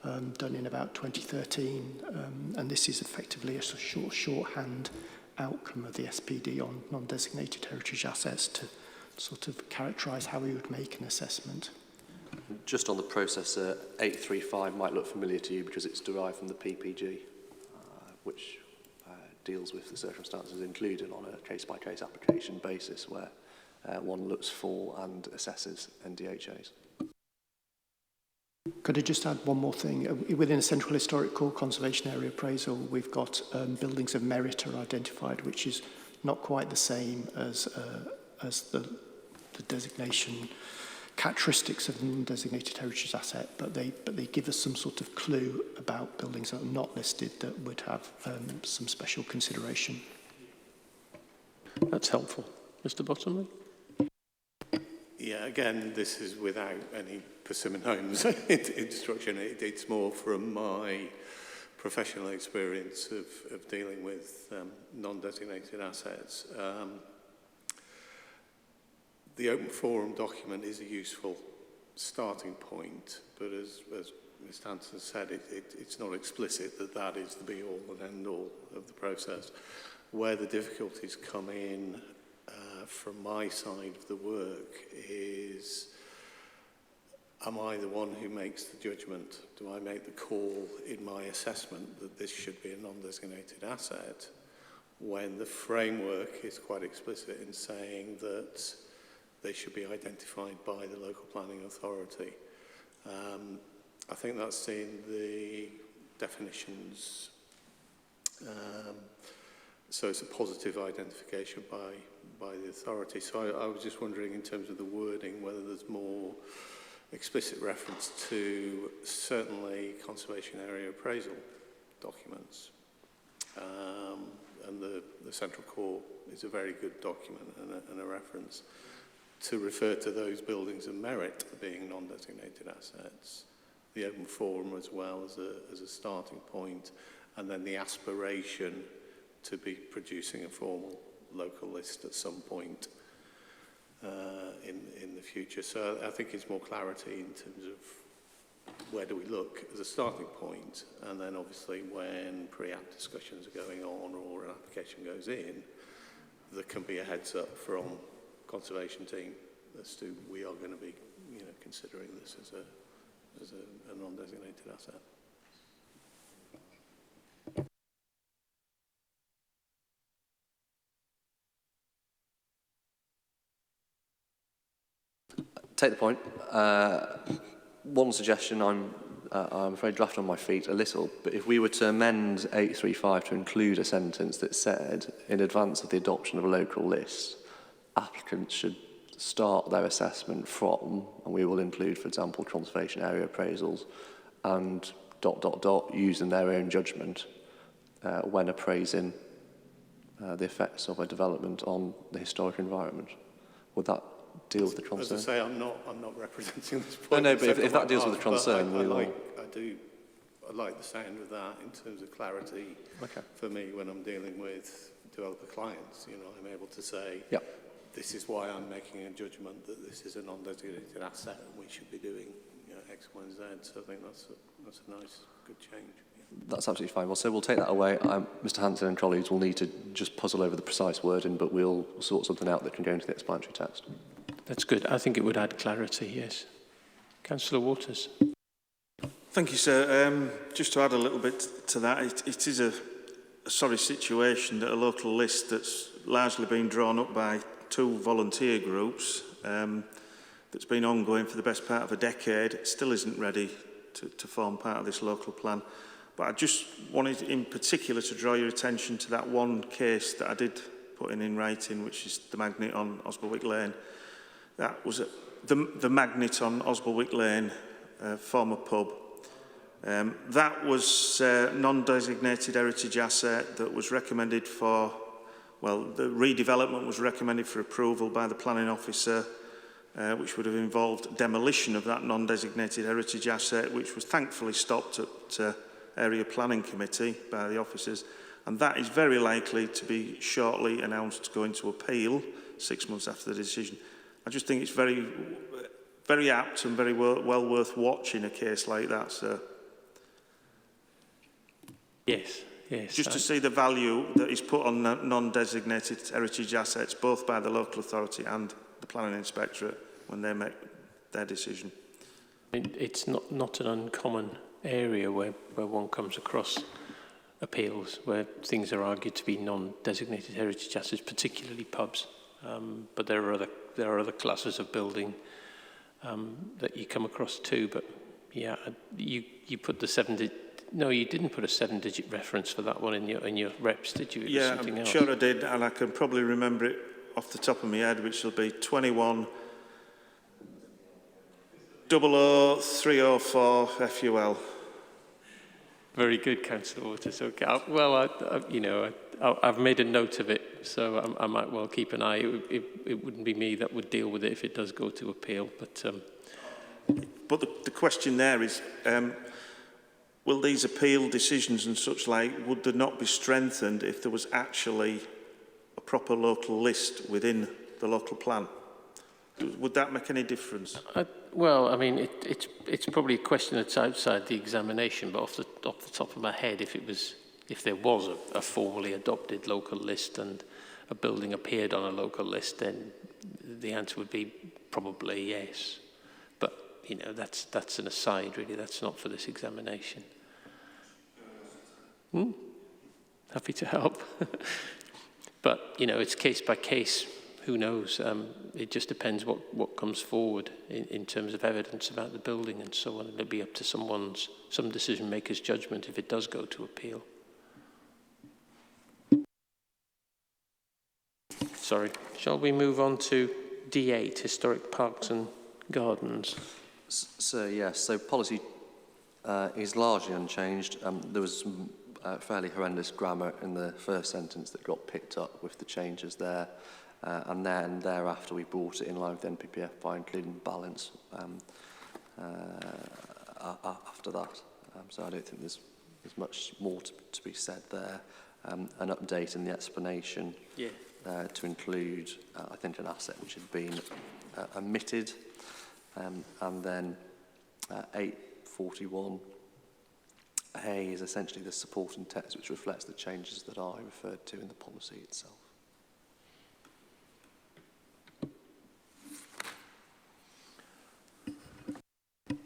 done in about 2013, and this is effectively a shorthand outcome of the SPD on non-designated heritage assets to sort of characterise how we would make an assessment. Just on the process, 835 might look familiar to you because it's derived from the PPG, which deals with the circumstances included on a case-by-case application basis where one looks for and assesses NDHAs. Could I just add one more thing? Within a Central Historic Core Conservation Area appraisal, we've got buildings of merit are identified, which is not quite the same as the designation characteristics of the non-designated heritage asset, but they give us some sort of clue about buildings that are not listed that would have some special consideration. that's helpful. Mr. Bottomley? Yeah, again, this is without any Persimmon Homes instruction. It's more from my professional experience of dealing with non-designated assets. The open forum document is a useful starting point, but as Ms. Hanson said, it's not explicit that is the be-all and end-all of the process. Where the difficulties come in from my side of the work is, am I the one who makes the judgment? Do I make the call in my assessment that this should be a non-designated asset? when the framework is quite explicit in saying that they should be identified by the local planning authority. I think that's in the definitions. So it's a positive identification by the authority. So I was just wondering, in terms of the wording, whether there's more explicit reference to certainly conservation area appraisal documents. And the central core is a very good document and a reference to refer to those buildings of merit being non-designated assets. The open forum as well as a starting point, and then the aspiration to be producing a formal local list at some point in the future. So I think it's more clarity in terms of where do we look as a starting point, and then obviously when pre-app discussions are going on or an application goes in, there can be a heads up from conservation team as to we are going to be, considering this as a non-designated asset. Take the point. One suggestion, I'm afraid drafting on my feet a little, but if we were to amend 835 to include a sentence that said, in advance of the adoption of a local list, applicants should start their assessment from, and we will include, for example, conservation area appraisals, and ... using their own judgment when appraising the effects of a development on the historic environment. Would that deal with the concern? As I say, I'm not representing this point. No, but if that deals with the concern, I like the sound of that in terms of clarity. Okay. For me, when I'm dealing with developer clients, I'm able to say, yep, this is why I'm making a judgment that this is a non-designated asset and we should be doing X, Y, and Z. So I think that's a nice, good change. Yeah. That's absolutely fine. Well, so we'll take that away. Mr. Hanson and colleagues will need to just puzzle over the precise wording, but we'll sort something out that can go into the explanatory text. That's good. I think it would add clarity, yes. Councillor Waters. Thank you, sir. Just to add a little bit to that, it is a sorry situation that a local list that's largely been drawn up by 2 volunteer groups that's been ongoing for the best part of a decade still isn't ready to form part of this local plan. But I just wanted in particular to draw your attention to that one case that I did put in writing, which is the magnet on Osbornwick Lane. That was the magnet on Osbornwick Lane, former pub. That was a non-designated heritage asset that was recommended for, well, the redevelopment was recommended for approval by the planning officer, which would have involved demolition of that non-designated heritage asset, which was thankfully stopped at area planning committee by the officers. And that is very likely to be shortly announced going to appeal 6 months after the decision. I just think it's very, very apt and very well worth watching a case like that, sir. Yes. Just to see the value that is put on non-designated heritage assets, both by the local authority and the planning inspectorate when they make their decision. It's not an uncommon area where one comes across appeals where things are argued to be non-designated heritage assets, particularly pubs. But there are other classes of building that you come across too. But yeah, you put the 7-digit. No, you didn't put a 7-digit reference for that one in your reps, did you? Yeah, I'm sure I did, and I can probably remember it off the top of my head, which will be 21-00304 FUL. Very good, Councillor Waters. Okay. I've made a note of it, so I might well keep an eye. It wouldn't be me that would deal with it if it does go to appeal. But the question there is, will these appeal decisions and such like, would they not be strengthened if there was actually a proper local list within the local plan? Would that make any difference? Well, I mean, it's probably a question that's outside the examination, but off the top of my head, if there was a formally adopted local list and a building appeared on a local list, then the answer would be probably yes. But that's an aside, really. That's not for this examination. Happy to help. But, you know, it's case by case. Who knows? It just depends what comes forward in terms of evidence about the building and so on. It'll be up to some decision maker's judgment if it does go to appeal. Sorry. Shall we move on to D8, Historic Parks and Gardens? So yes, so policy is largely unchanged. There was some fairly horrendous grammar in the first sentence that got picked up with the changes there. And then thereafter we brought it in line with the NPPF by including balance after that. So I don't think there's much more to be said there. An update in the explanation to include, I think, an asset which had been omitted. And then 841A is essentially the supporting text which reflects the changes that I referred to in the policy itself.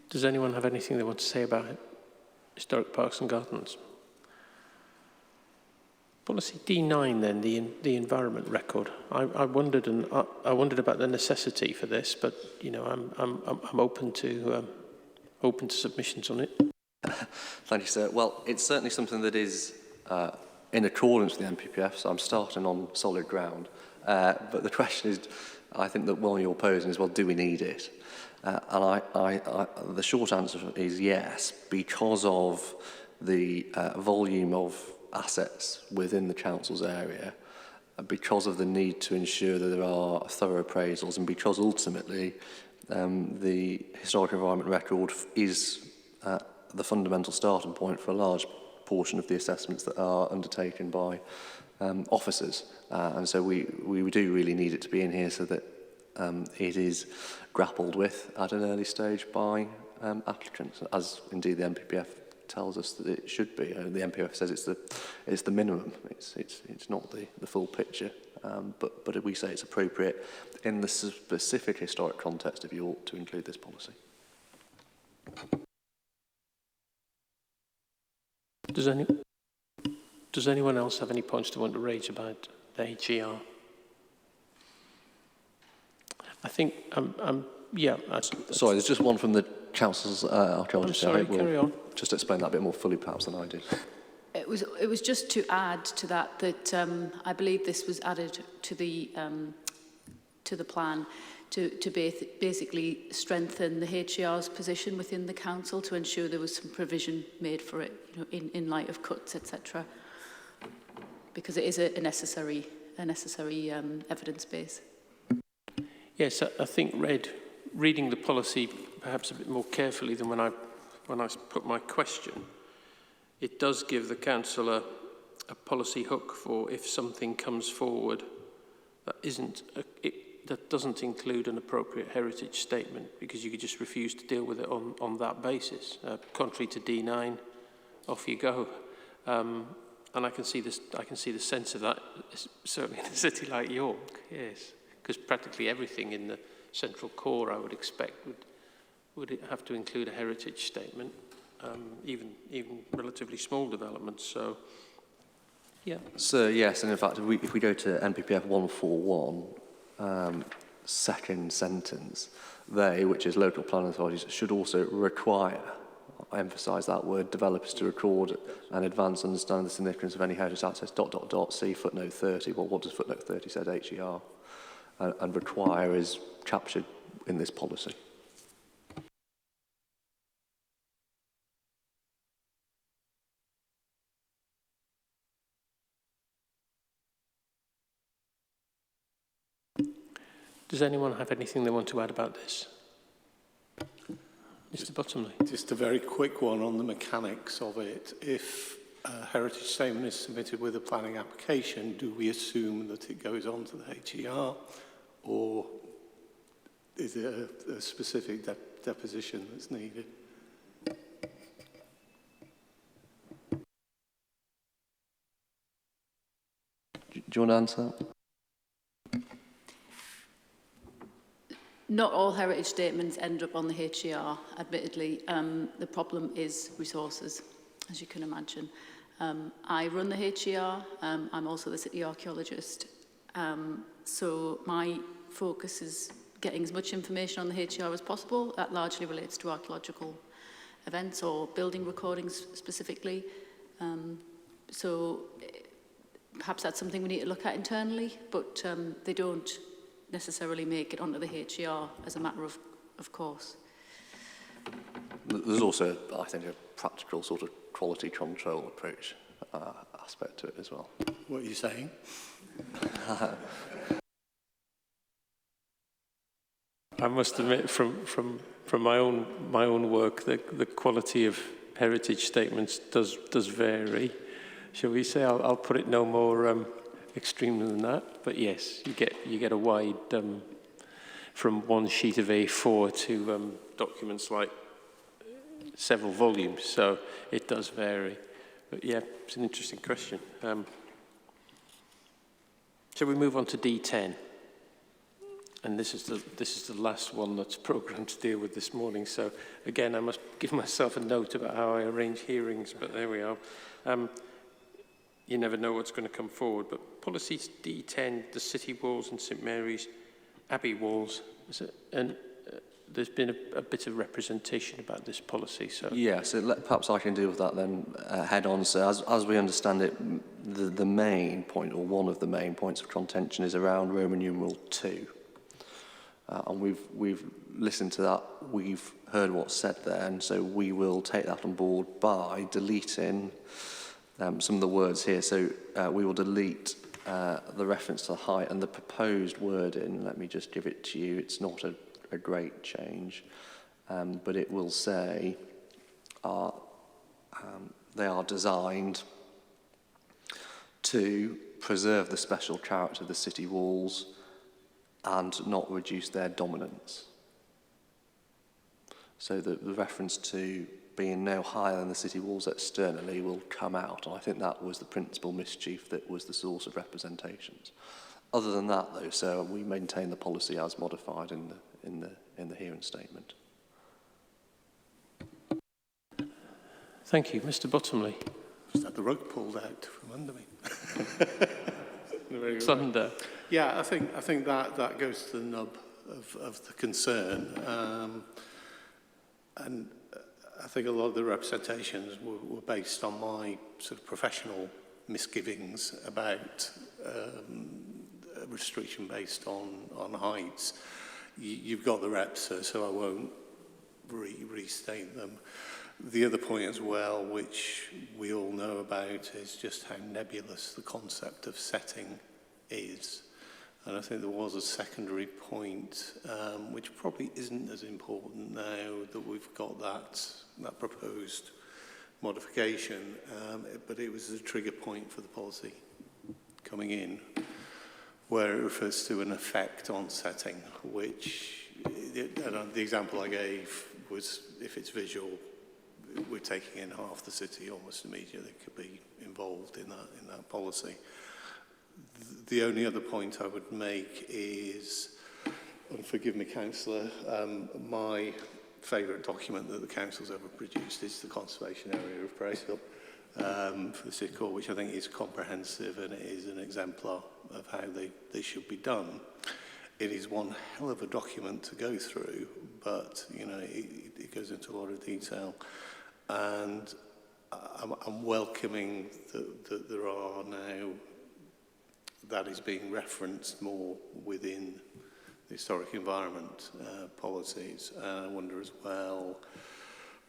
Does anyone have anything they want to say about it? Historic Parks and Gardens? Policy D9 then, the environment record. I wondered about the necessity for this, but you know, I'm open to submissions on it. Thank you, sir. Well, it's certainly something that is in accordance with the NPPF, so I'm starting on solid ground. But the question is, I think that one you're posing is, well, do we need it? And the short answer is yes, because of the volume of assets within the council's area, because of the need to ensure that there are thorough appraisals, and because ultimately the historic environment record is the fundamental starting point for a large portion of the assessments that are undertaken by officers. And so we do really need it to be in here so that it is grappled with at an early stage by applicants, as indeed the NPPF tells us that it should be. The NPPF says it's the minimum. It's not the full picture, but we say it's appropriate in the specific historic context if you ought to include this policy. Does anyone else have any points to want to raise about the HER? I think, yeah. Sorry, there's just one from the council's archaeologist. I'm sorry, carry on. Just explain that a bit more fully, perhaps, than I did. It was just to add to that I believe this was added to the plan to basically strengthen the HER's position within the council, to ensure there was some provision made for it, you know, in light of cuts, etc. Because it is a necessary evidence base. Yes, I think reading the policy perhaps a bit more carefully than when I put my question, it does give the council a policy hook for if something comes forward that doesn't include an appropriate heritage statement, because you could just refuse to deal with it on that basis. Contrary to D9, off you go. And I can see the sense of that, certainly in a city like York, yes. Because practically everything in the central core, I would expect, would have to include a heritage statement, even relatively small developments. So, yeah. So yes, and in fact, if we go to NPPF 141, second sentence, they, which is local planning authorities, should also require, I emphasise that word, developers to record and advance understanding the significance of any heritage access, ... See footnote 30. Well, what does footnote 30 say to HER? And require is captured in this policy. Does anyone have anything they want to add about this? Mr. Bottomley. Just a very quick one on the mechanics of it. If a heritage statement is submitted with a planning application, do we assume that it goes on to the HER, or is it a specific deposition that's needed? Do you want to answer that? Not all heritage statements end up on the HER, admittedly. The problem is resources, as you can imagine. I run the HER. I'm also the city archaeologist. So my focus is getting as much information on the HER as possible. That largely relates to archaeological events or building recordings specifically. So perhaps that's something we need to look at internally, but they don't necessarily make it onto the HER as a matter of course. There's also, I think, a practical sort of quality control approach aspect to it as well. What are you saying? I must admit, from my own work, the quality of heritage statements does vary. Shall we say? I'll put it no more extreme than that. But yes, you get a wide from one sheet of A4 to documents like several volumes. So it does vary. But yeah, it's an interesting question. Shall we move on to D10? And this is the last one that's programmed to deal with this morning. So again, I must give myself a note about how I arrange hearings, but there we are. You never know what's going to come forward. But policy D10, the city walls and St Mary's Abbey walls, and there's been a bit of representation about this policy. So yeah, so perhaps I can deal with that then head on. So as we understand it, the main point, or one of the main points of contention, is around Roman numeral 2. And we've listened to that, we've heard what's said there, and so we will take that on board by deleting some of the words here. So we will delete the reference to the height and the proposed wording. Let me just give it to you. It's not a great change, but it will say they are designed to preserve the special character of the city walls and not reduce their dominance. So the reference to being no higher than the city walls externally will come out, and I think that was the principal mischief that was the source of representations. Other than that, though, so we maintain the policy as modified in the hearing statement. thank you, Mr. Bottomley. Just had the rug pulled out from under me. Thunder. Yeah, I think that goes to the nub of the concern, and I think a lot of the representations were based on my sort of professional misgivings about a restriction based on heights. You've got the reps, so I won't restate them. The other point as well, which we all know about, is just how nebulous the concept of setting is. And I think there was a secondary point, which probably isn't as important now that we've got that proposed modification, but it was a trigger point for the policy coming in, where it refers to an effect on setting, which, the example I gave was if it's visual, we're taking in half the city almost immediately could be involved in that policy. The only other point I would make is, and forgive me, Councillor, my favourite document that the Council's ever produced is the Conservation Area Appraisal for the City Court, which I think is comprehensive and it is an exemplar of how they should be done. It is one hell of a document to go through, but you know it goes into a lot of detail, and I'm welcoming that there are now that is being referenced more within the historic environment policies. And I wonder as well,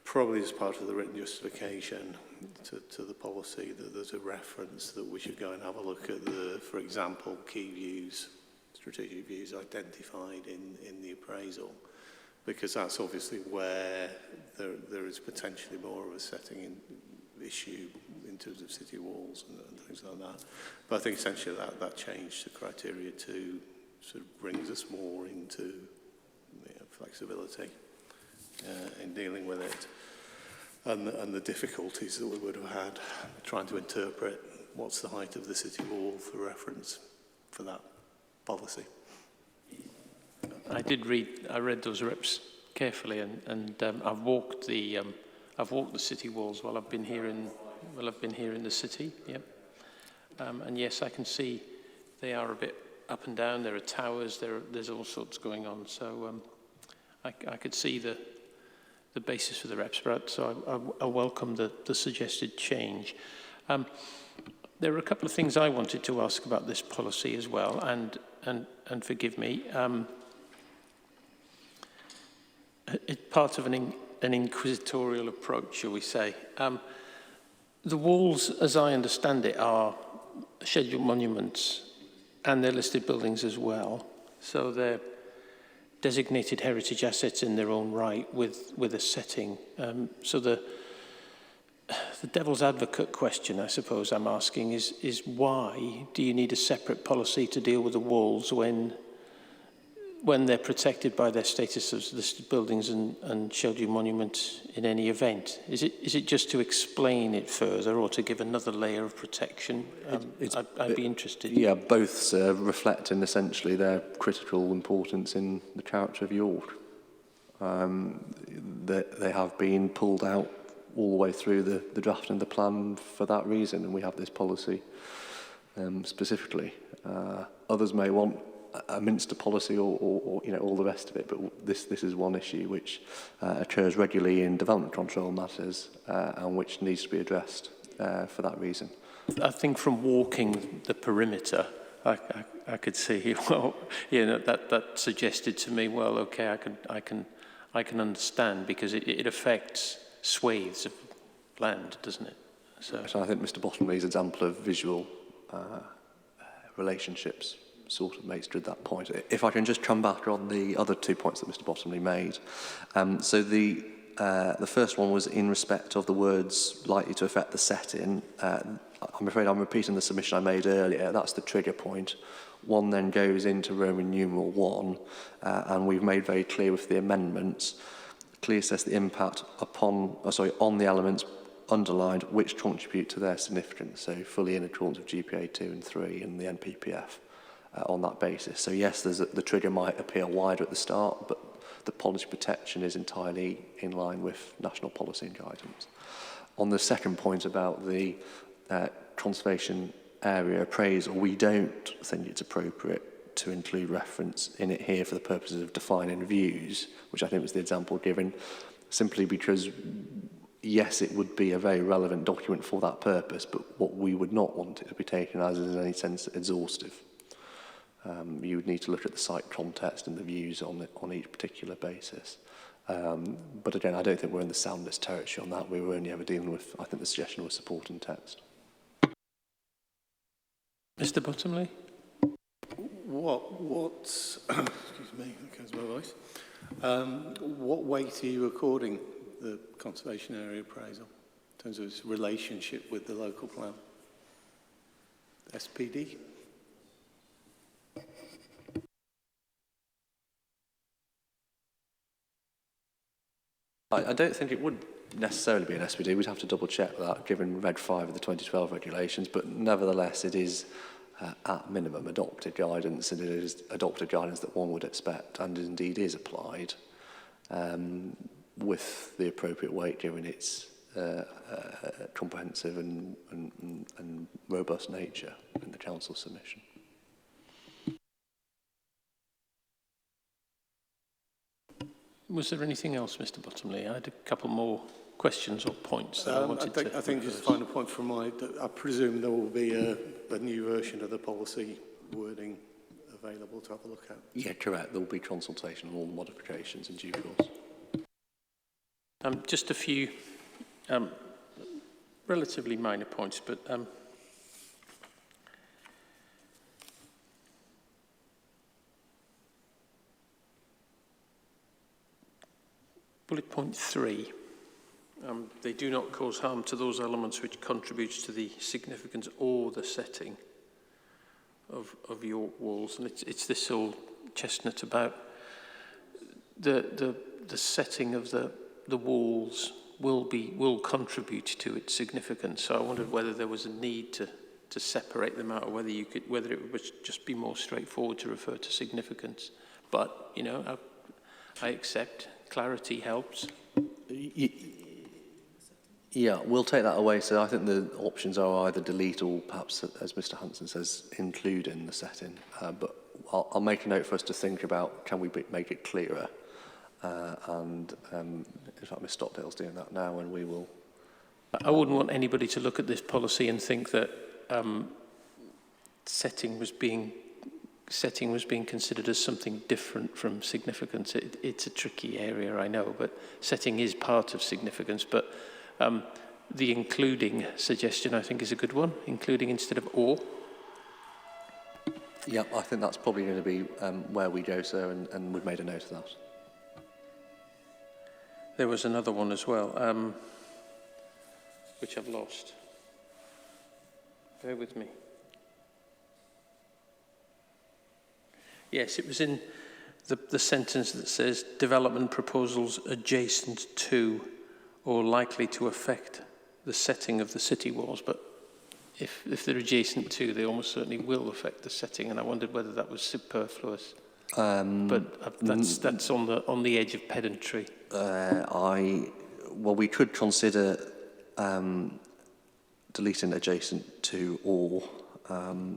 probably as part of the written justification to the policy, that there's a reference that we should go and have a look at for example, key views, strategic views identified in the appraisal, because that's obviously where there is potentially more of a setting issue in terms of city walls and things like that. But I think essentially that changed the criteria to sort of brings us more into flexibility in dealing with it, and the difficulties that we would have had trying to interpret what's the height of the city wall for reference for that policy. I read those reps carefully, and I've walked the city walls while I've been here well, I've been here in the city, yep. And yes, I can see they are a bit up and down. There are towers, there's all sorts going on. So I could see the basis for the reps, but so I welcome the suggested change. There are a couple of things I wanted to ask about this policy as well, and forgive me. It's part of an inquisitorial approach, shall we say. The walls, as I understand it, are scheduled monuments and they're listed buildings as well. So they're designated heritage assets in their own right with a setting. So the devil's advocate question, I suppose I'm asking, is why do you need a separate policy to deal with the walls when they're protected by their status as listed buildings and scheduled monuments in any event? Is it just to explain it further or to give another layer of protection? I'd be interested. Yeah, both reflecting essentially their critical importance in the character of York. They have been pulled out all the way through the drafting of the plan for that reason, and we have this policy specifically. Others may want a Minster policy or you know, all the rest of it, but this is one issue which occurs regularly in development control matters and which needs to be addressed for that reason. I think from walking the perimeter, I could see, well, you know, that suggested to me, well, okay, I can understand, because it affects swathes of land, doesn't it? So I think Mr. Bottomley's example of visual relationships sort of makes good that point. If I can just come back on the other 2 points that Mr. Bottomley made. So the first one was in respect of the words likely to affect the setting. I'm afraid I'm repeating the submission I made earlier. That's the trigger point. One then goes into Roman numeral 1, and we've made very clear with the amendments, clearly says the impact on the elements underlined which contribute to their significance, so fully in accordance with GPA 2 and 3 and the NPPF on that basis. So yes, the trigger might appear wider at the start, but the policy protection is entirely in line with national policy and guidance. On the second point about the conservation area appraisal, we don't think it's appropriate to include reference in it here for the purposes of defining views, which I think was the example given, simply because yes, it would be a very relevant document for that purpose, but what we would not want it to be taken as is in any sense exhaustive. You would need to look at the site context and the views on each particular basis. But again, I don't think we're in the soundness territory on that. We were only ever dealing with, I think the suggestion was supporting text. Mr. Bottomley? What's excuse me, that goes my voice. What weight are you according the conservation area appraisal in terms of its relationship with the local plan? SPD? I don't think it would necessarily be an SPD. We'd have to double check that given Reg 5 of the 2012 regulations, but nevertheless it is at minimum adopted guidance, and it is adopted guidance that one would expect and indeed is applied with the appropriate weight given its comprehensive and robust nature in the Council submission. Was there anything else, Mr. Bottomley? I had a couple more questions or points that I wanted to... I think just a final point from I presume there will be a new version of the policy wording available to have a look at. Yeah, correct. There will be consultation on all the modifications in due course. Just a few relatively minor points, but bullet point 3, they do not cause harm to those elements which contributes to the significance or the setting of York walls. And it's this old chestnut about the setting of the walls will contribute to its significance. So I wondered whether there was a need to separate them out, or whether it would just be more straightforward to refer to significance. But, you know, I accept clarity helps. Yeah, we'll take that away. So I think the options are either delete or perhaps, as Mr. Hanson says, include in the setting. But I'll make a note for us to think about, can we make it clearer? In fact, Ms. Stockdale's doing that now, and we will. I wouldn't want anybody to look at this policy and think that setting was being considered as something different from significance. It's a tricky area, I know, but setting is part of significance. But the including suggestion, I think, is a good one. Including instead of or. Yeah, I think that's probably going to be where we go, sir, and we've made a note of that. There was another one as well, which I've lost. Bear with me. Yes, it was in the sentence that says development proposals adjacent to or likely to affect the setting of the city walls, but if they're adjacent to, they almost certainly will affect the setting, and I wondered whether that was superfluous. But that's on the edge of pedantry. Well, we could consider deleting adjacent to or,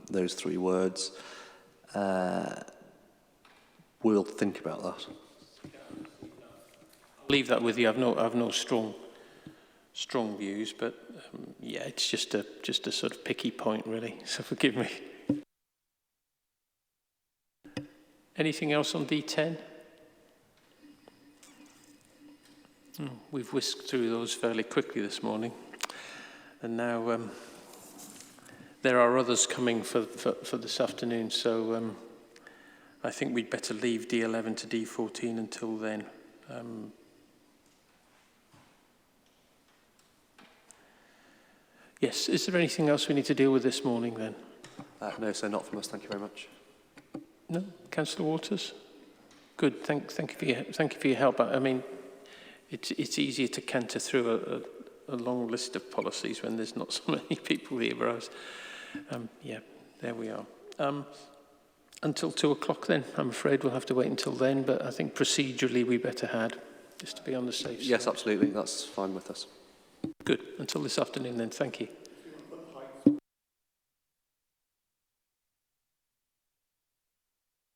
those three words. We'll think about that. I'll leave that with you. I've no strong views, but yeah, it's just a sort of picky point, really. So forgive me. Anything else on D10? We've whisked through those fairly quickly this morning, and now there are others coming for this afternoon. So I think we'd better leave D11 to D14 until then. Yes, is there anything else we need to deal with this morning then? No, sir, not from us. Thank you very much. No, Councillor Waters. Good. Thank you for your help. I mean, it's easier to canter through a long list of policies when there's not so many people here. Whereas, yeah, there we are. Until 2 o'clock then. I'm afraid we'll have to wait until then. But I think procedurally we better had, just to be on the safe side. Yes, absolutely. That's fine with us. Good. Until this afternoon then. Thank you.